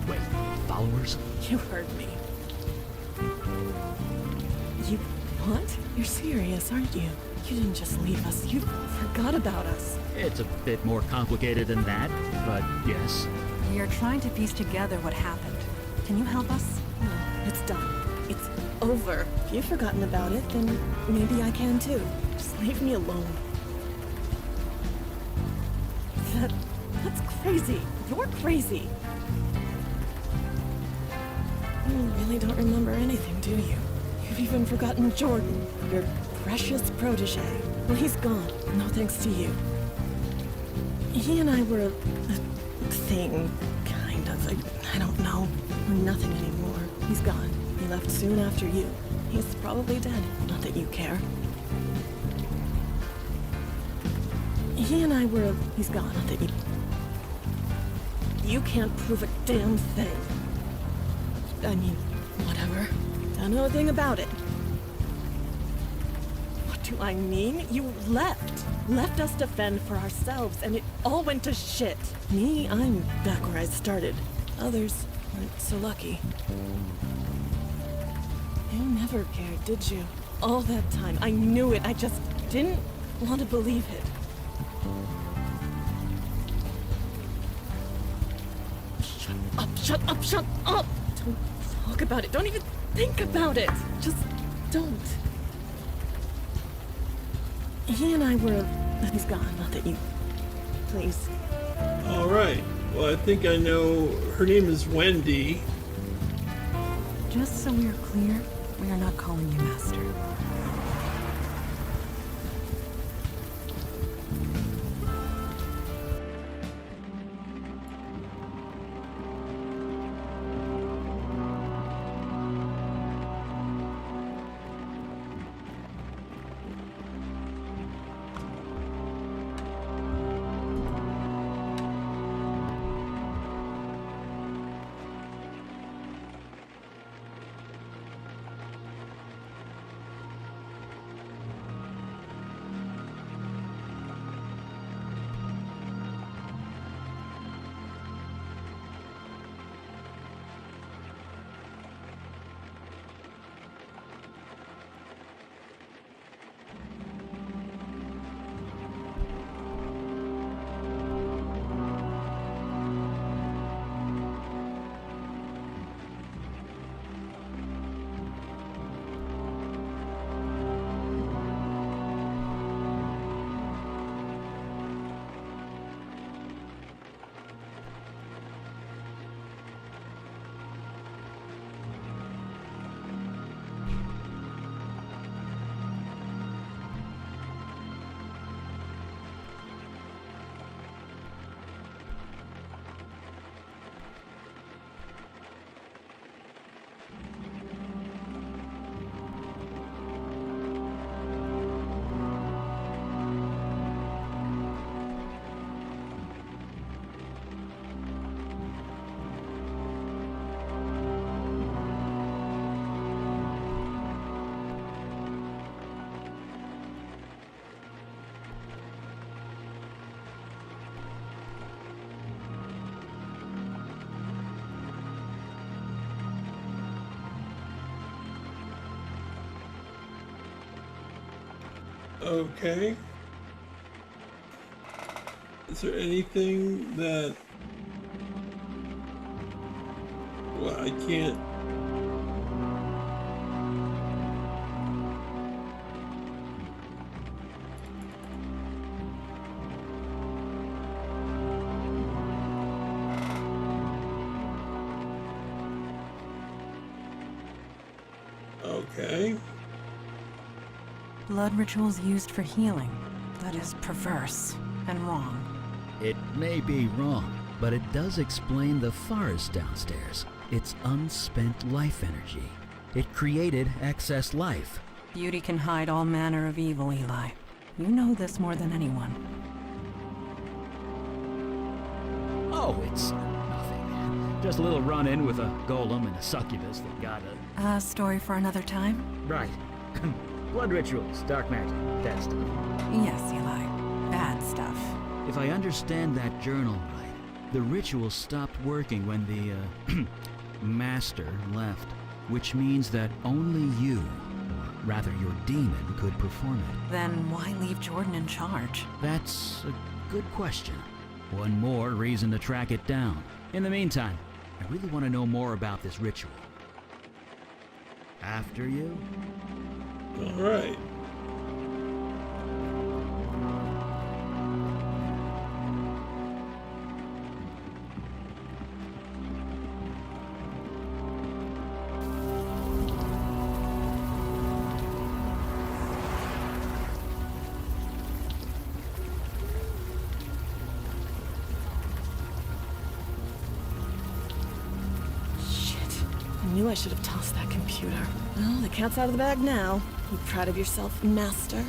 Wait, followers? You heard me. You... what? You're serious, aren't you? You didn't just leave us. You forgot about us. It's a bit more complicated than that, but yes. we are trying to piece together what happened. Can you help us? No, it's done. It's over. If you've forgotten about it, then maybe I can too. Just leave me alone. That's crazy. You're crazy. You really don't remember anything, do you? You've even forgotten Jordan, your precious protege. Well, he's gone. No thanks to you. He and I were a thing, kind of. I don't know. We're nothing anymore. He's gone. He left soon after you. He's probably dead. Not that you care. He and I were... He's gone. Not that you... You can't prove a damn thing. I mean, whatever. Don't know a thing about it. What do I mean? You left. Left us to fend for ourselves, and it all went to shit. Me, I'm back where I started. Others weren't so lucky. You never cared, did you? all that time. I knew it. I just didn't want to believe it. Shut up, shut up, shut up! Don't talk about it. Don't even think about it. Just don't. He and I were... He's gone, not that you... Please. All right. Well, I think I know. Her name is Wendy. Just so we're clear, we are not calling you Master. Okay. Is there anything that... Well, I can't... Okay. Blood rituals used for healing. That is perverse and wrong. It may be wrong, but it does explain the forest downstairs. It's unspent life energy. It created excess life. Beauty can hide all manner of evil, Eli. You know this more than anyone. Oh, it's nothing. Just a little run-in with a golem and a succubus that got a... A story for another time? Right. Blood rituals, dark magic, that stuff. Yes, Eli. Bad stuff. If I understand that journal right, the ritual stopped working when the, master left, which means that only you, or rather your demon, could perform it. Then why leave Jordan in charge? That's a good question. One more reason to track it down. In the meantime, I really want to know more about this ritual. After you? All right. I knew I should have tossed that computer. Well, the cat's out of the bag now. You proud of yourself, Master?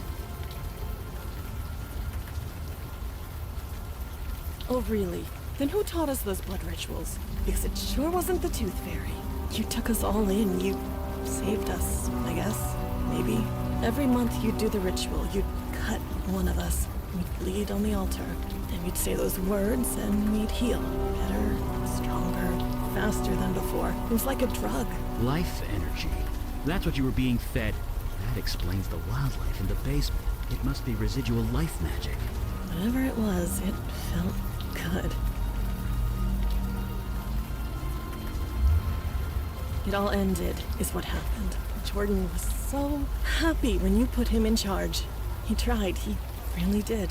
Oh, really? Then who taught us those blood rituals? Because it sure wasn't the Tooth Fairy. You took us all in. You saved us, I guess. Maybe. Every month you'd do the ritual. You'd cut one of us. We'd bleed on the altar. Then you'd say those words and we'd heal. Better, stronger, faster than before. It was like a drug. Life energy. That's what you were being fed. That explains the wildlife in the basement. It must be residual life magic. Whatever it was, it felt good. It all ended, is what happened. Jordan was so happy when you put him in charge. He tried, he really did.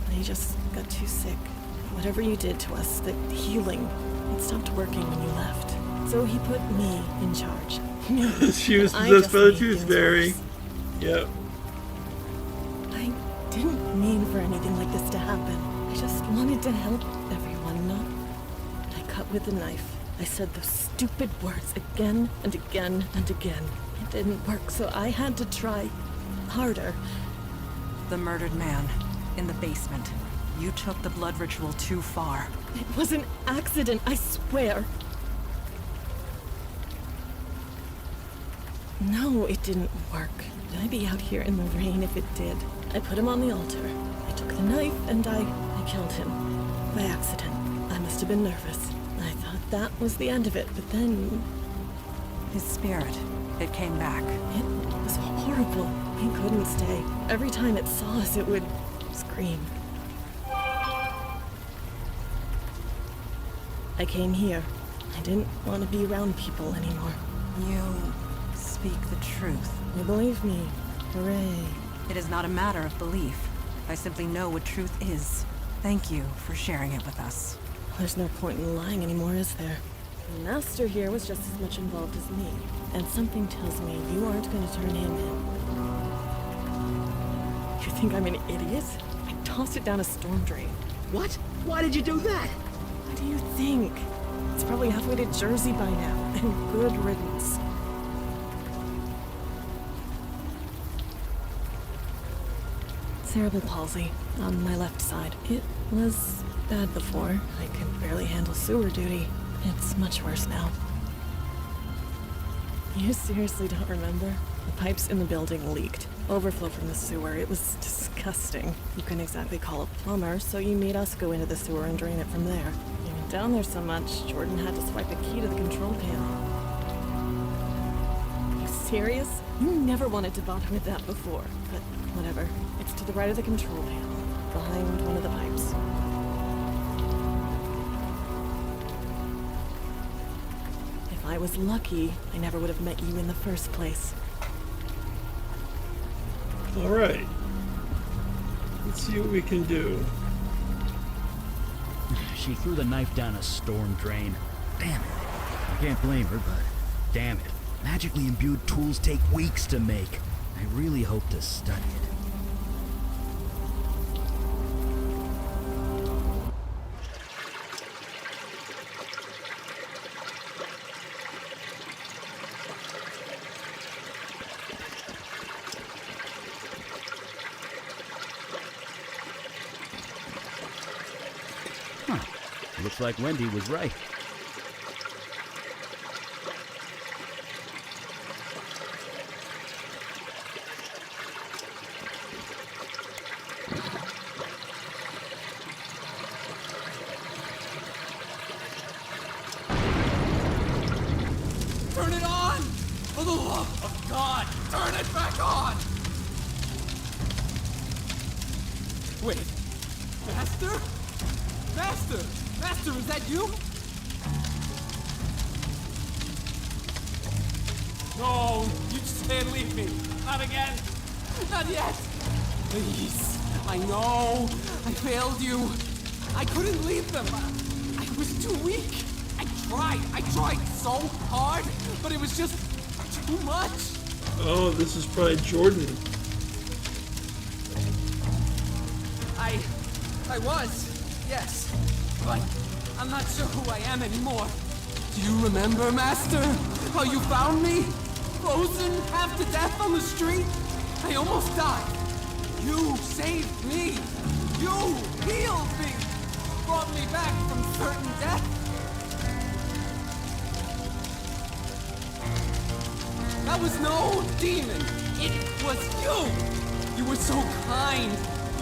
But he just got too sick. Whatever you did to us, the healing, it stopped working when you left. So he put me in charge. She was I possessed just by the made Tooth things Fairy. worse. Yep. I didn't mean for anything like this to happen. I just wanted to help everyone, not... I cut with the knife. I said those stupid words again and again and again. It didn't work, so I had to try harder. The murdered man in the basement. You took the blood ritual too far. It was an accident, I swear. No, it didn't work. I'd be out here in the rain if it did. I put him on the altar. I took the knife and I killed him. By accident. I must have been nervous. I thought that was the end of it, but then... His spirit, it came back. It was horrible. He couldn't stay. Every time it saw us, it would scream. I came here. I didn't want to be around people anymore. You speak the truth. You believe me. Hooray. It is not a matter of belief. I simply know what truth is. Thank you for sharing it with us. There's no point in lying anymore, is there? The Master here was just as much involved as me. And something tells me you aren't going to turn him in. You think I'm an idiot? I tossed it down a storm drain. What? Why did you do that? What do you think? It's probably halfway to Jersey by now, and good riddance. Cerebral palsy on my left side. It was bad before. I could barely handle sewer duty. It's much worse now. You seriously don't remember? The pipes in the building leaked. Overflow from the sewer. It was disgusting. You couldn't exactly call a plumber, so you made us go into the sewer and drain it from there. You went down there so much, Jordan had to swipe a key to the control panel. Are you serious? You never wanted to bother with that before. But whatever. It's to the right of the control panel, behind one of the pipes. If I was lucky, I never would have met you in the first place. All right. Let's see what we can do. She threw the knife down a storm drain. Damn it. I can't blame her, but damn it. Magically imbued tools take weeks to make. I really hope to study it. Huh. Looks like Wendy was right. Turn it on! For the love of God, turn it back on! Wait, Master? Master! Master, is that you? No, you just can't leave me. Not again. Not yet. Please. I know. I failed you. I couldn't leave them. I was too weak. I tried so hard, but it was just too much. Oh, this is probably Jordan. I was, yes, but I'm not sure who I am anymore. Do you remember, Master? How you found me? Frozen, half to death on the street? I almost died. You saved me. You healed me. Brought me back from certain death. That was no demon. It was you. You were so kind.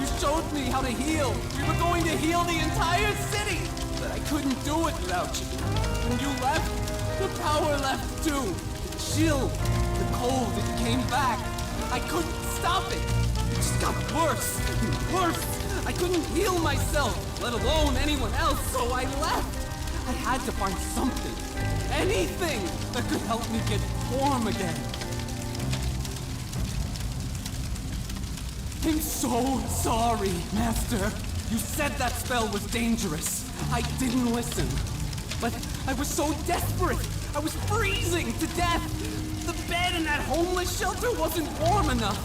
You showed me how to heal. We were going to heal the entire city. But I couldn't do it without you. When you left, the power left too. The chill, the cold, it came back. I couldn't stop it. It just got worse and worse. I couldn't heal myself, let alone anyone else, so I left. I had to find something, anything that could help me get warm again. I'm so sorry, Master. You said that spell was dangerous. I didn't listen. But I was so desperate. I was freezing to death. The bed in that homeless shelter wasn't warm enough.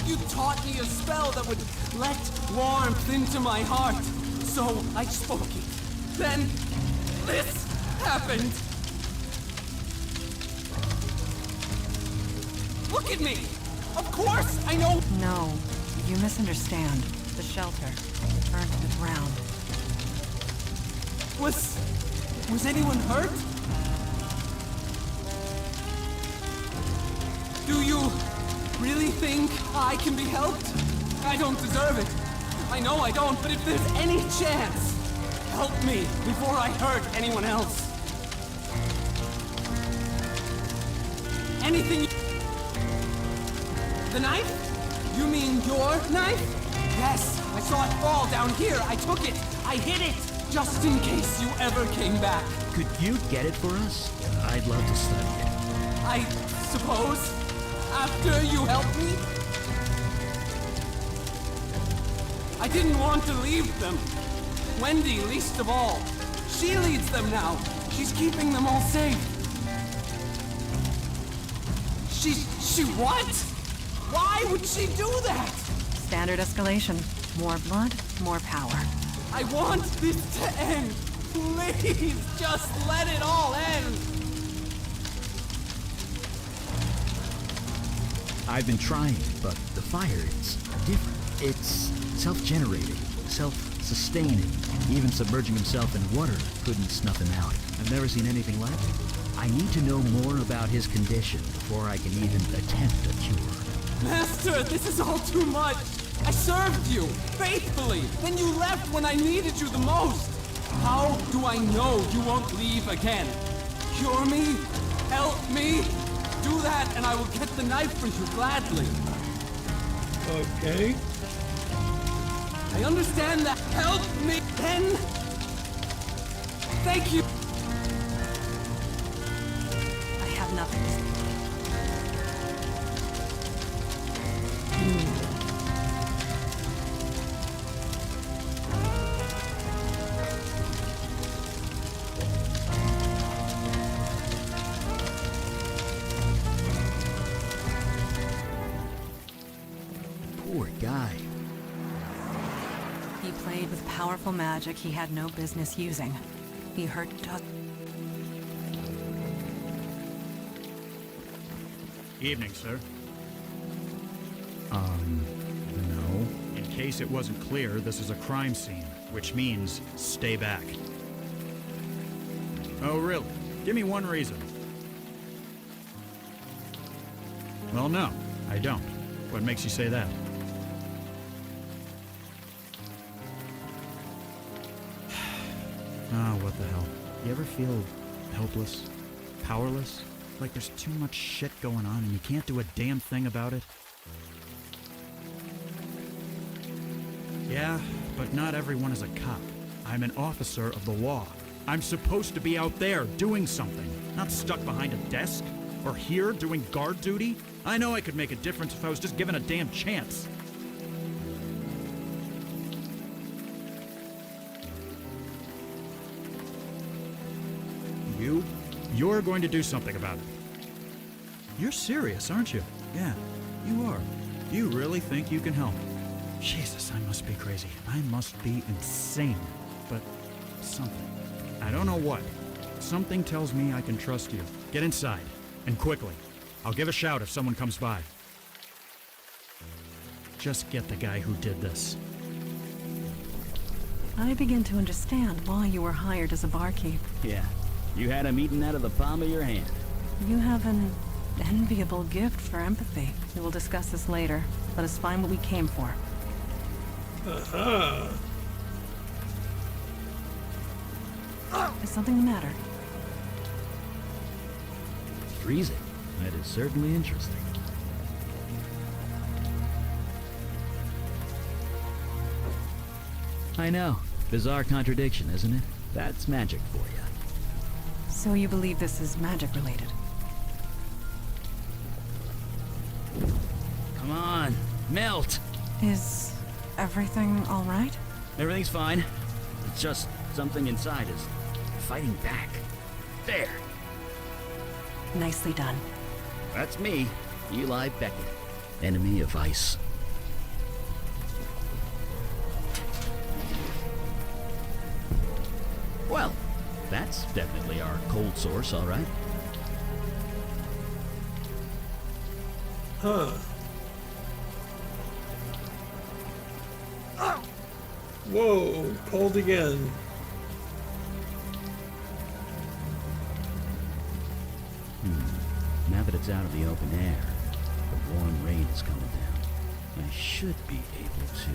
You taught me a spell that would let warmth into my heart. So I spoke it. Then this happened. Look at me! Of course I know. No, you misunderstand. The shelter burned to the ground. Was anyone hurt? Do you really think I can be helped? I don't deserve it. I know I don't, but if there's any chance, help me before I hurt anyone else. Anything. The knife? You mean your knife? Yes, I saw it fall down here. I took it. I hid it. Just in case you ever came back. Could you get it for us? I'd love to study it. I suppose, after you helped me? I didn't want to leave them. Wendy, least of all. She leads them now. She's keeping them all safe. She what? Why would she do that? Standard escalation. More blood, more power. I want this to end. Please, just let it all end. I've been trying, but the fire is different. It's self-generating, self-sustaining. Even submerging himself in water couldn't snuff him out. I've never seen anything like it. I need to know more about his condition before I can even attempt a cure. Master, this is all too much. I served you, faithfully. Then you left when I needed you the most. How do I know you won't leave again? Cure me? Help me? Do that and I will get the knife for you gladly. Okay. I understand that. Help me, then. Thank you. I have nothing to say. Poor guy. He played with powerful magic he had no business using. He hurt Doug. Evening, sir. No. In case it wasn't clear, this is a crime scene, which means stay back. Oh, really? Give me one reason. Well, no, I don't. What makes you say that? Oh, what the hell. You ever feel helpless? Powerless? Like there's too much shit going on and you can't do a damn thing about it? Yeah, but not everyone is a cop. I'm an officer of the law. I'm supposed to be out there doing something, not stuck behind a desk or here doing guard duty. I know I could make a difference if I was just given a damn chance. You're going to do something about it. You're serious, aren't you? Yeah, you are. You really think you can help? Jesus, I must be crazy. I must be insane. But something. I don't know what. Something tells me I can trust you. Get inside, and quickly. I'll give a shout if someone comes by. Just get the guy who did this. I begin to understand why you were hired as a barkeep. Yeah, you had him eating out of the palm of your hand. You have an enviable gift for empathy. We will discuss this later. Let us find what we came for. Uh-huh. Is something the matter? Freezing. That is certainly interesting. I know. Bizarre contradiction, isn't it? That's magic for you. So you believe this is magic related? Come on, melt! Is everything all right? Everything's fine. It's just something inside is fighting back. There! Nicely done. That's me, Eli Beckett, enemy of ice. Well, that's definitely our cold source, all right. Huh. Whoa, cold again. Now that it's out of the open air, the warm rain is coming down. I should be able to...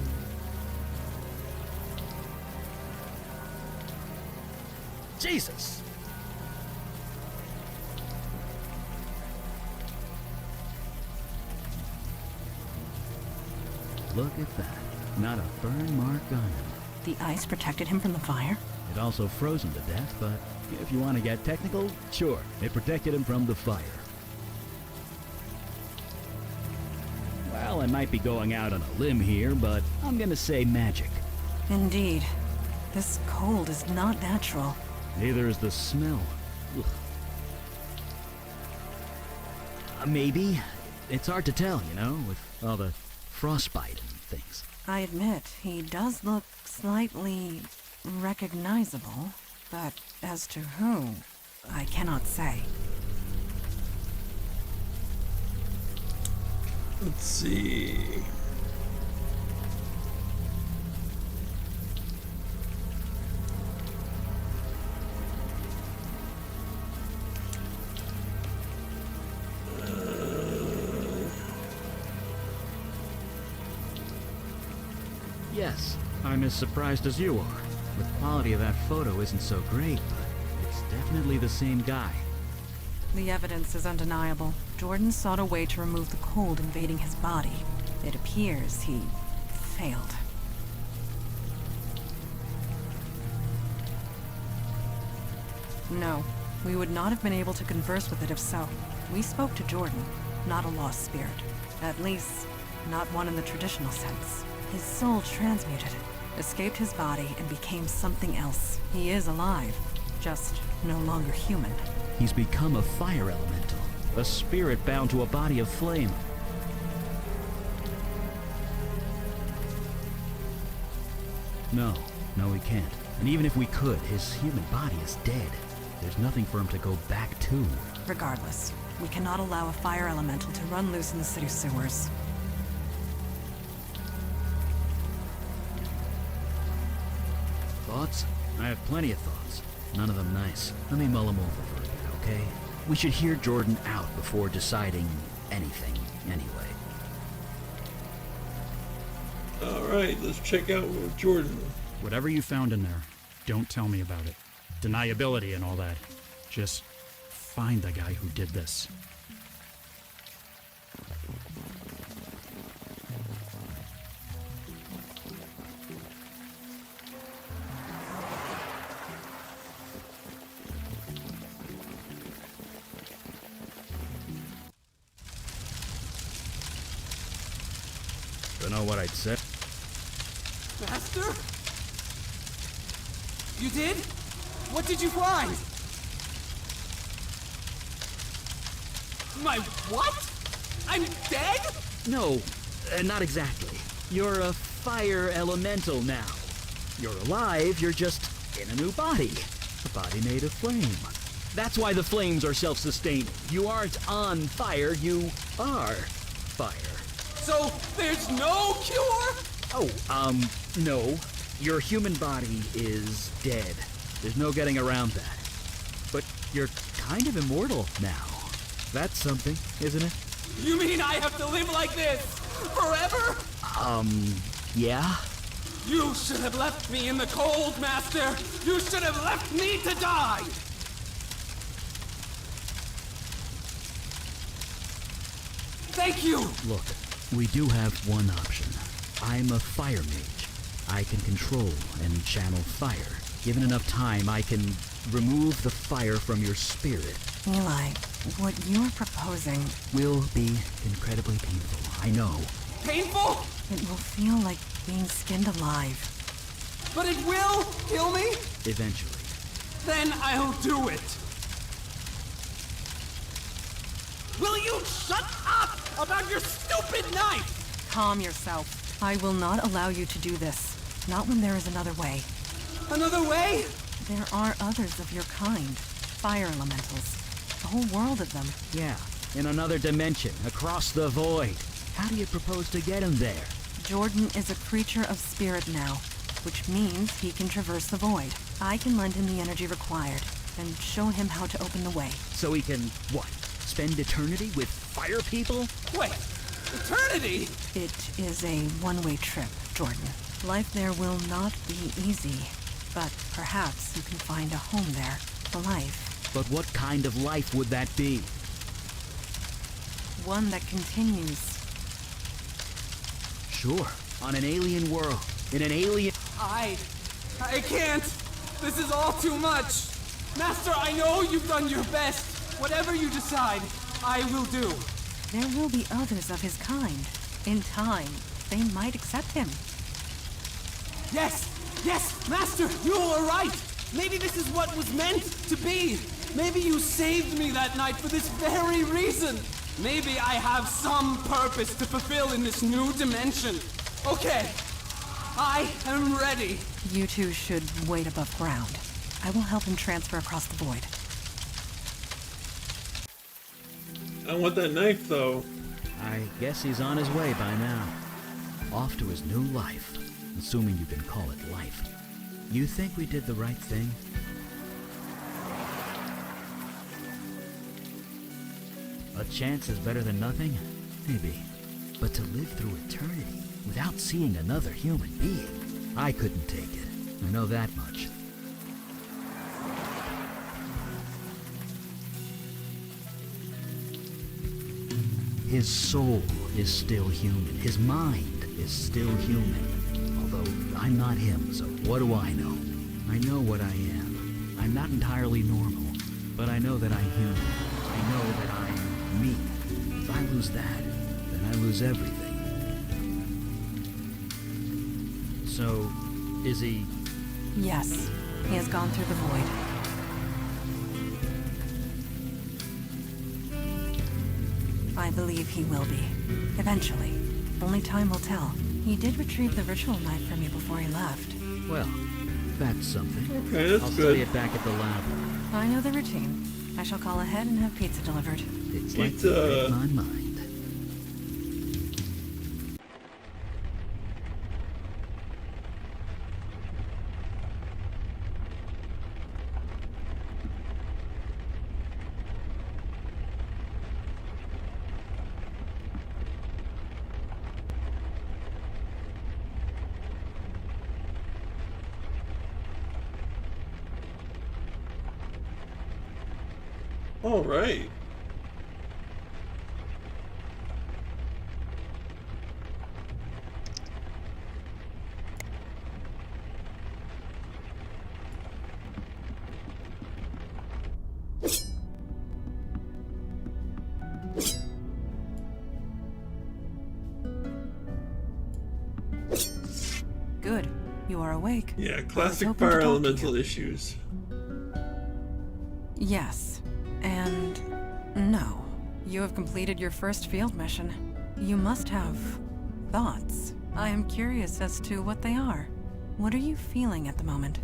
Jesus! Look at that. Not a burn mark on him. The ice protected him from the fire? It also froze him to death, but if you want to get technical, sure, it protected him from the fire. Well, I might be going out on a limb here, but I'm gonna say magic. Indeed. This cold is not natural. Neither is the smell. Ugh. Maybe. It's hard to tell, you know, with all the frostbite and things. I admit, he does look slightly recognizable, but as to who, I cannot say. Let's see. Yes, I'm as surprised as you are. The quality of that photo isn't so great, but it's definitely the same guy. The evidence is undeniable. Jordan sought a way to remove the cold invading his body. It appears he failed. No, we would not have been able to converse with it if so. We spoke to Jordan, not a lost spirit. At least, not one in the traditional sense. His soul transmuted, escaped his body, and became something else. He is alive, just no longer human. He's become a fire elemental, a spirit bound to a body of flame. No, he can't. And even if we could, his human body is dead. There's nothing for him to go back to. Regardless, we cannot allow a fire elemental to run loose in the city sewers. Thoughts? I have plenty of thoughts. None of them nice. Let me mull them over for a bit, okay? We should hear Jordan out before deciding anything, anyway. Alright, let's check out Jordan. Whatever you found in there, don't tell me about it. Deniability and all that. Just find the guy who did this. Don't know what I'd say. Master? You did? What did you find? My what? I'm dead? No, not exactly. You're a fire elemental now. You're alive, you're just in a new body. A body made of flame. That's why the flames are self-sustaining. You aren't on fire, you are fire. So there's no cure? Oh, no. Your human body is dead. There's no getting around that. But you're kind of immortal now. That's something, isn't it? You mean I have to live like this? Forever? Yeah? You should have left me in the cold, Master! You should have left me to die! Thank you! Look, we do have one option. I'm a fire mage. I can control and channel fire. Given enough time, I can remove the fire from your spirit. Eli, what you're proposing, Will be incredibly painful, I know. Painful? it will feel like being skinned alive. But it will kill me? Eventually. Then I'll do it. Will you shut up about your stupid knife? Calm yourself. I will not allow you to do this. Not when there is another way. Another way? There are others of your kind. Fire elementals. A whole world of them. Yeah, in another dimension, across the void. How do you propose to get him there? Jordan is a creature of spirit now, which means he can traverse the void. I can lend him the energy required, and show him how to open the way. So he can, what, spend eternity with fire people? Wait, eternity? It is a one-way trip, Jordan. Life there will not be easy, but perhaps you can find a home there for life. But what kind of life would that be? One that continues. Sure, on an alien world, in an alien... I can't. This is all too much. Master, I know you've done your best. Whatever you decide, I will do. There will be others of his kind. In time, they might accept him. Yes, Master, you are right. Maybe this is what was meant to be. Maybe you saved me that night for this very reason. Maybe I have some purpose to fulfill in this new dimension. Okay, I am ready. You two should wait above ground. I will help him transfer across the void. I want that knife, though. I guess he's on his way by now. Off to his new life, assuming you can call it life. You think we did the right thing? A chance is better than nothing? Maybe. But to live through eternity without seeing another human being, I couldn't take it. I know that much. His soul is still human. His mind is still human. Although I'm not him, so what do I know? I know what I am. I'm not entirely normal, but I know that I'm human. I know that I'm me. If I lose that, then I lose everything. So, is he... Yes, he has gone through the void. I believe he will be. Eventually. Only time will tell. He did retrieve the ritual knife from you before he left. Well, that's something. Okay, that's I'll good. study it back at the lab. I know the routine. I shall call ahead and have pizza delivered. It's like Pizza. to read my mind. All right. Good. You are awake. Yeah, I was classic hoping to fire talk to elemental you. issues. Yes. And no. You have completed your first field mission. You must have thoughts. I am curious as to what they are. What are you feeling at the moment?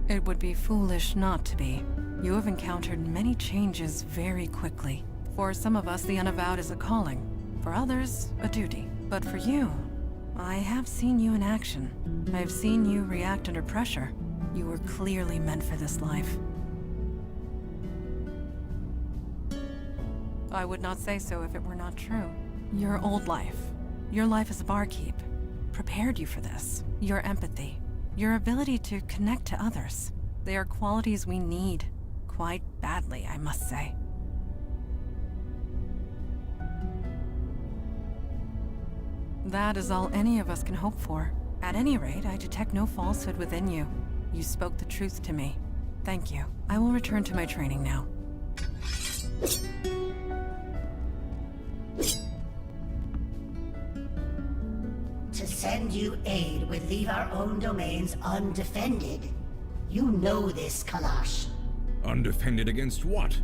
It would be foolish not to be. You have encountered many changes very quickly. For some of us, the Unavowed is a calling. For others, a duty. But for you, I have seen you in action. I have seen you react under pressure. You were clearly meant for this life. I would not say so if it were not true. Your old life, your life as a barkeep, prepared you for this. Your empathy, your ability to connect to others. They are qualities we need, quite badly, I must say. That is all any of us can hope for. At any rate, I detect no falsehood within you. You spoke the truth to me. Thank you. I will return to my training now. To send you aid would leave our own domains undefended. You know this, Kalash. Undefended against what?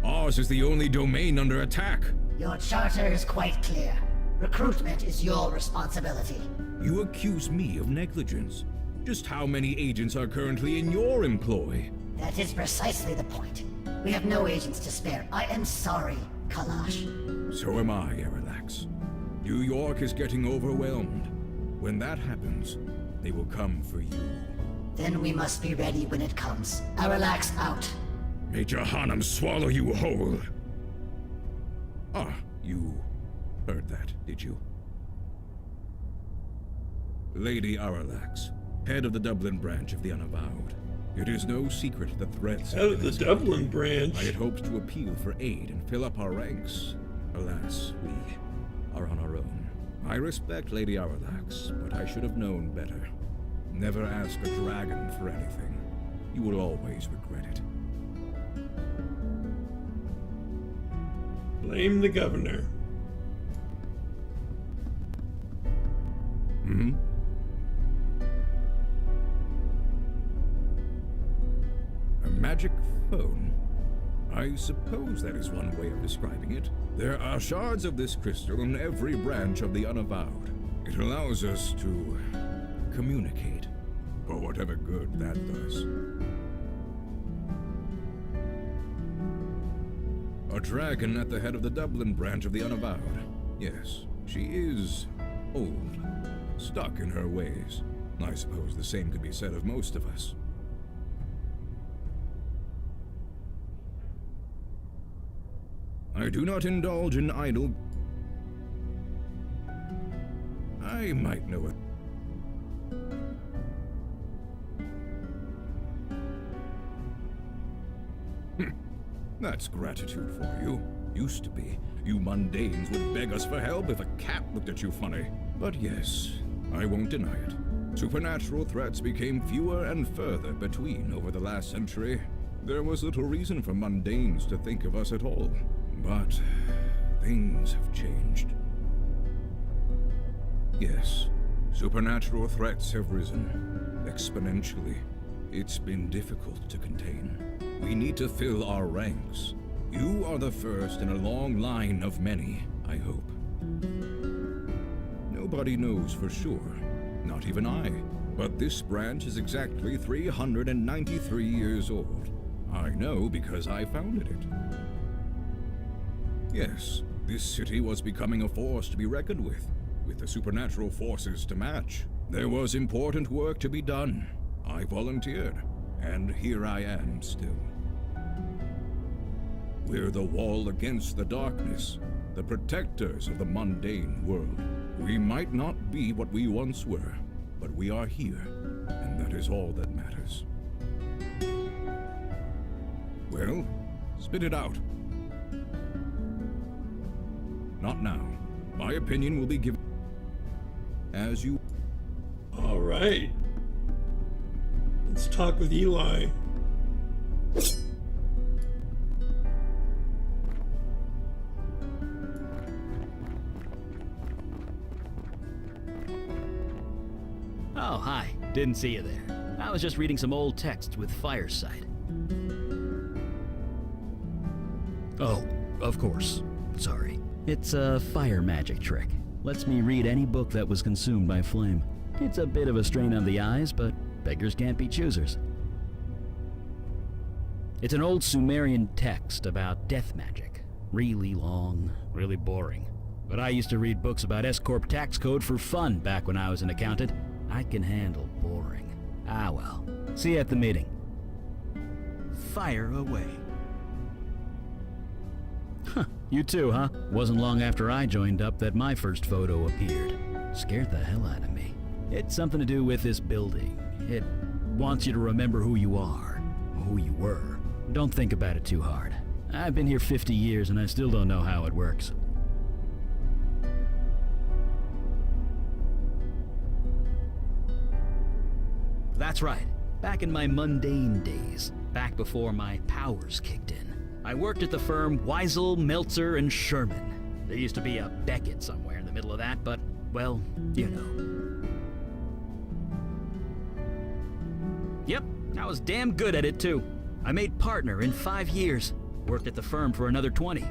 Ours is the only domain under attack. Your charter is quite clear. Recruitment is your responsibility. You accuse me of negligence. Just how many agents are currently in your employ? That is precisely the point. We have no agents to spare. I am sorry, Kalash. So am I, Aralax. New York is getting overwhelmed. When that happens, they will come for you. Then we must be ready when it comes. Aralax out. May Jahannam swallow you whole. Ah, you heard that, did you? Lady Aralax, head of the Dublin branch of the Unavowed. It is no secret that threats Head of the Dublin branch? I had hoped to appeal for aid and fill up our ranks. Alas, we are on our own. I respect Lady Aralax, but I should have known better. Never ask a dragon for anything. You will always regret it. Blame the governor. Hmm? A magic phone? I suppose that is one way of describing it. There are shards of this crystal in every branch of the Unavowed. It allows us to communicate, for whatever good that does. A dragon at the head of the Dublin branch of the Unavowed. Yes, she is old, stuck in her ways. I suppose the same could be said of most of us. I do not indulge in idle... I might know it. That's gratitude for you. Used to be. You mundanes would beg us for help if a cat looked at you funny. But yes, I won't deny it. Supernatural threats became fewer and further between over the last century. There was little reason for mundanes to think of us at all. But things have changed. Yes, supernatural threats have risen exponentially. It's been difficult to contain. We need to fill our ranks. You are the first in a long line of many, I hope. Nobody knows for sure, not even I. But this branch is exactly 393 years old. I know because I founded it. Yes, this city was becoming a force to be reckoned with the supernatural forces to match. There was important work to be done. I volunteered, and here I am still. We're the wall against the darkness, the protectors of the mundane world. We might not be what we once were, but we are here, and that is all that matters. Well, spit it out. Not now. My opinion will be given as you... All right. Let's talk with Eli. Oh, hi. Didn't see you there. I was just reading some old texts with Fireside. Oh, of course. Sorry. It's a fire magic trick. Lets me read any book that was consumed by flame. It's a bit of a strain on the eyes, but beggars can't be choosers. It's an old Sumerian text about death magic. Really long, really boring. But I used to read books about S-Corp tax code for fun back when I was an accountant. I can handle boring. Ah well. See you at the meeting. Fire away. Huh, you too, huh? Wasn't long after I joined up that my first photo appeared. Scared the hell out of me. It's something to do with this building. It wants you to remember who you are, who you were. Don't think about it too hard. I've been here 50 years and I still don't know how it works. That's right. Back in my mundane days, back before my powers kicked in, I worked at the firm Weisel, Meltzer, and Sherman. There used to be a Beckett somewhere in the middle of that, but, well, you know. Yep, I was damn good at it too. I made partner in 5 years, worked at the firm for another 20.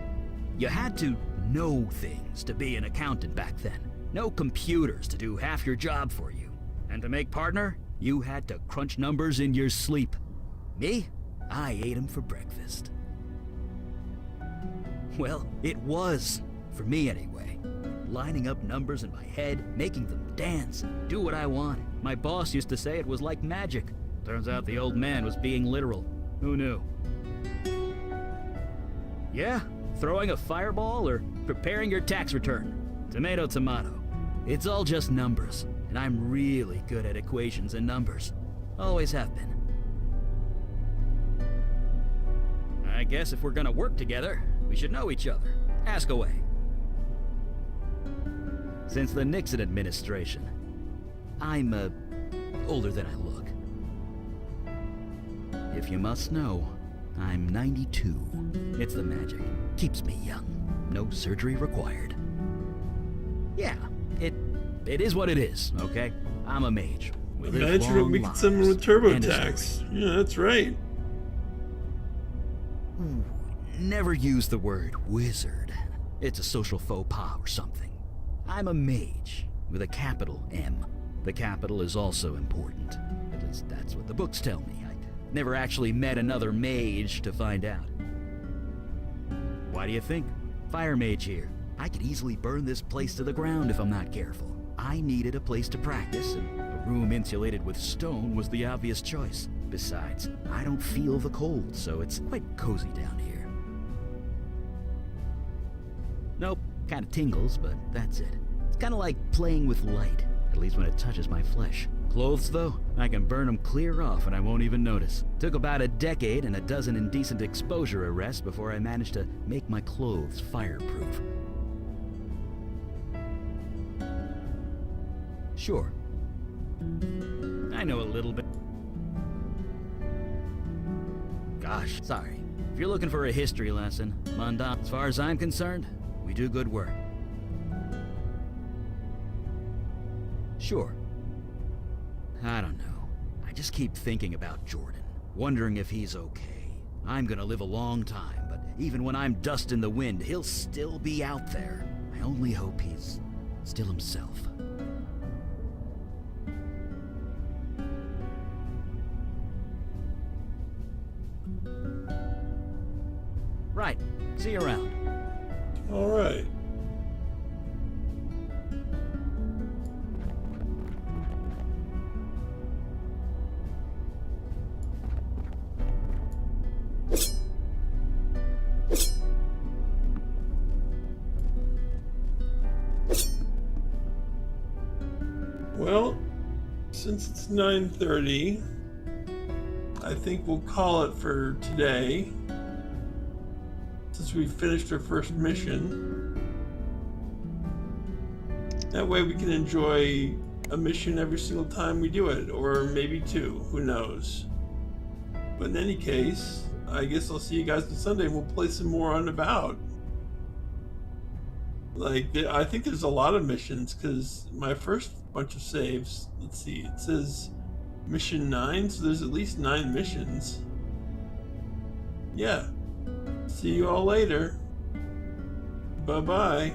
You had to know things to be an accountant back then. No computers to do half your job for you. And to make partner, you had to crunch numbers in your sleep. Me? I ate them for breakfast. Well, it was, for me anyway. Lining up numbers in my head, making them dance, do what I want. My boss used to say it was like magic. Turns out the old man was being literal. Who knew? Yeah, throwing a fireball or preparing your tax return. Tomato, tomato. It's all just numbers, and I'm really good at equations and numbers. Always have been. I guess if we're gonna work together, we should know each other. Ask away. Since the Nixon administration, I'm, older than I look. If you must know, I'm 92. It's the magic. Keeps me young. No surgery required. Yeah, it is what it is, okay? I'm a mage. We live Imagine long we could lives. summon with End of TurboTax. story. Yeah, that's right. Ooh, never use the word wizard. It's a social faux pas or something. I'm a mage with a capital M. The capital is also important. At least that's what the books tell me. I never actually met another mage to find out. Why do you think? Fire mage here. I could easily burn this place to the ground if I'm not careful. I needed a place to practice, and a room insulated with stone was the obvious choice. Besides, I don't feel the cold, so it's quite cozy down here. Nope, kinda tingles, but that's it. It's kinda like playing with light, at least when it touches my flesh. Clothes, though, I can burn them clear off and I won't even notice. Took about a decade and a dozen indecent exposure arrests before I managed to make my clothes fireproof. Sure. I know a little bit. Gosh, sorry. If you're looking for a history lesson, Mundan, as far as I'm concerned, we do good work. Sure. I don't know. I just keep thinking about Jordan, wondering if he's okay. I'm gonna live a long time, but even when I'm dust in the wind, he'll still be out there. I only hope he's still himself. Right. See you around. All right. Well, since it's 9:30, I think we'll call it for today. Since we finished our first mission. That way we can enjoy a mission every single time we do it, or maybe two, who knows. But in any case, I guess I'll see you guys on Sunday and we'll play some more Unavowed. Like, I think there's a lot of missions, because my first bunch of saves, let's see, it says mission 9, so there's at least 9 missions. Yeah. See you all later. Bye-bye.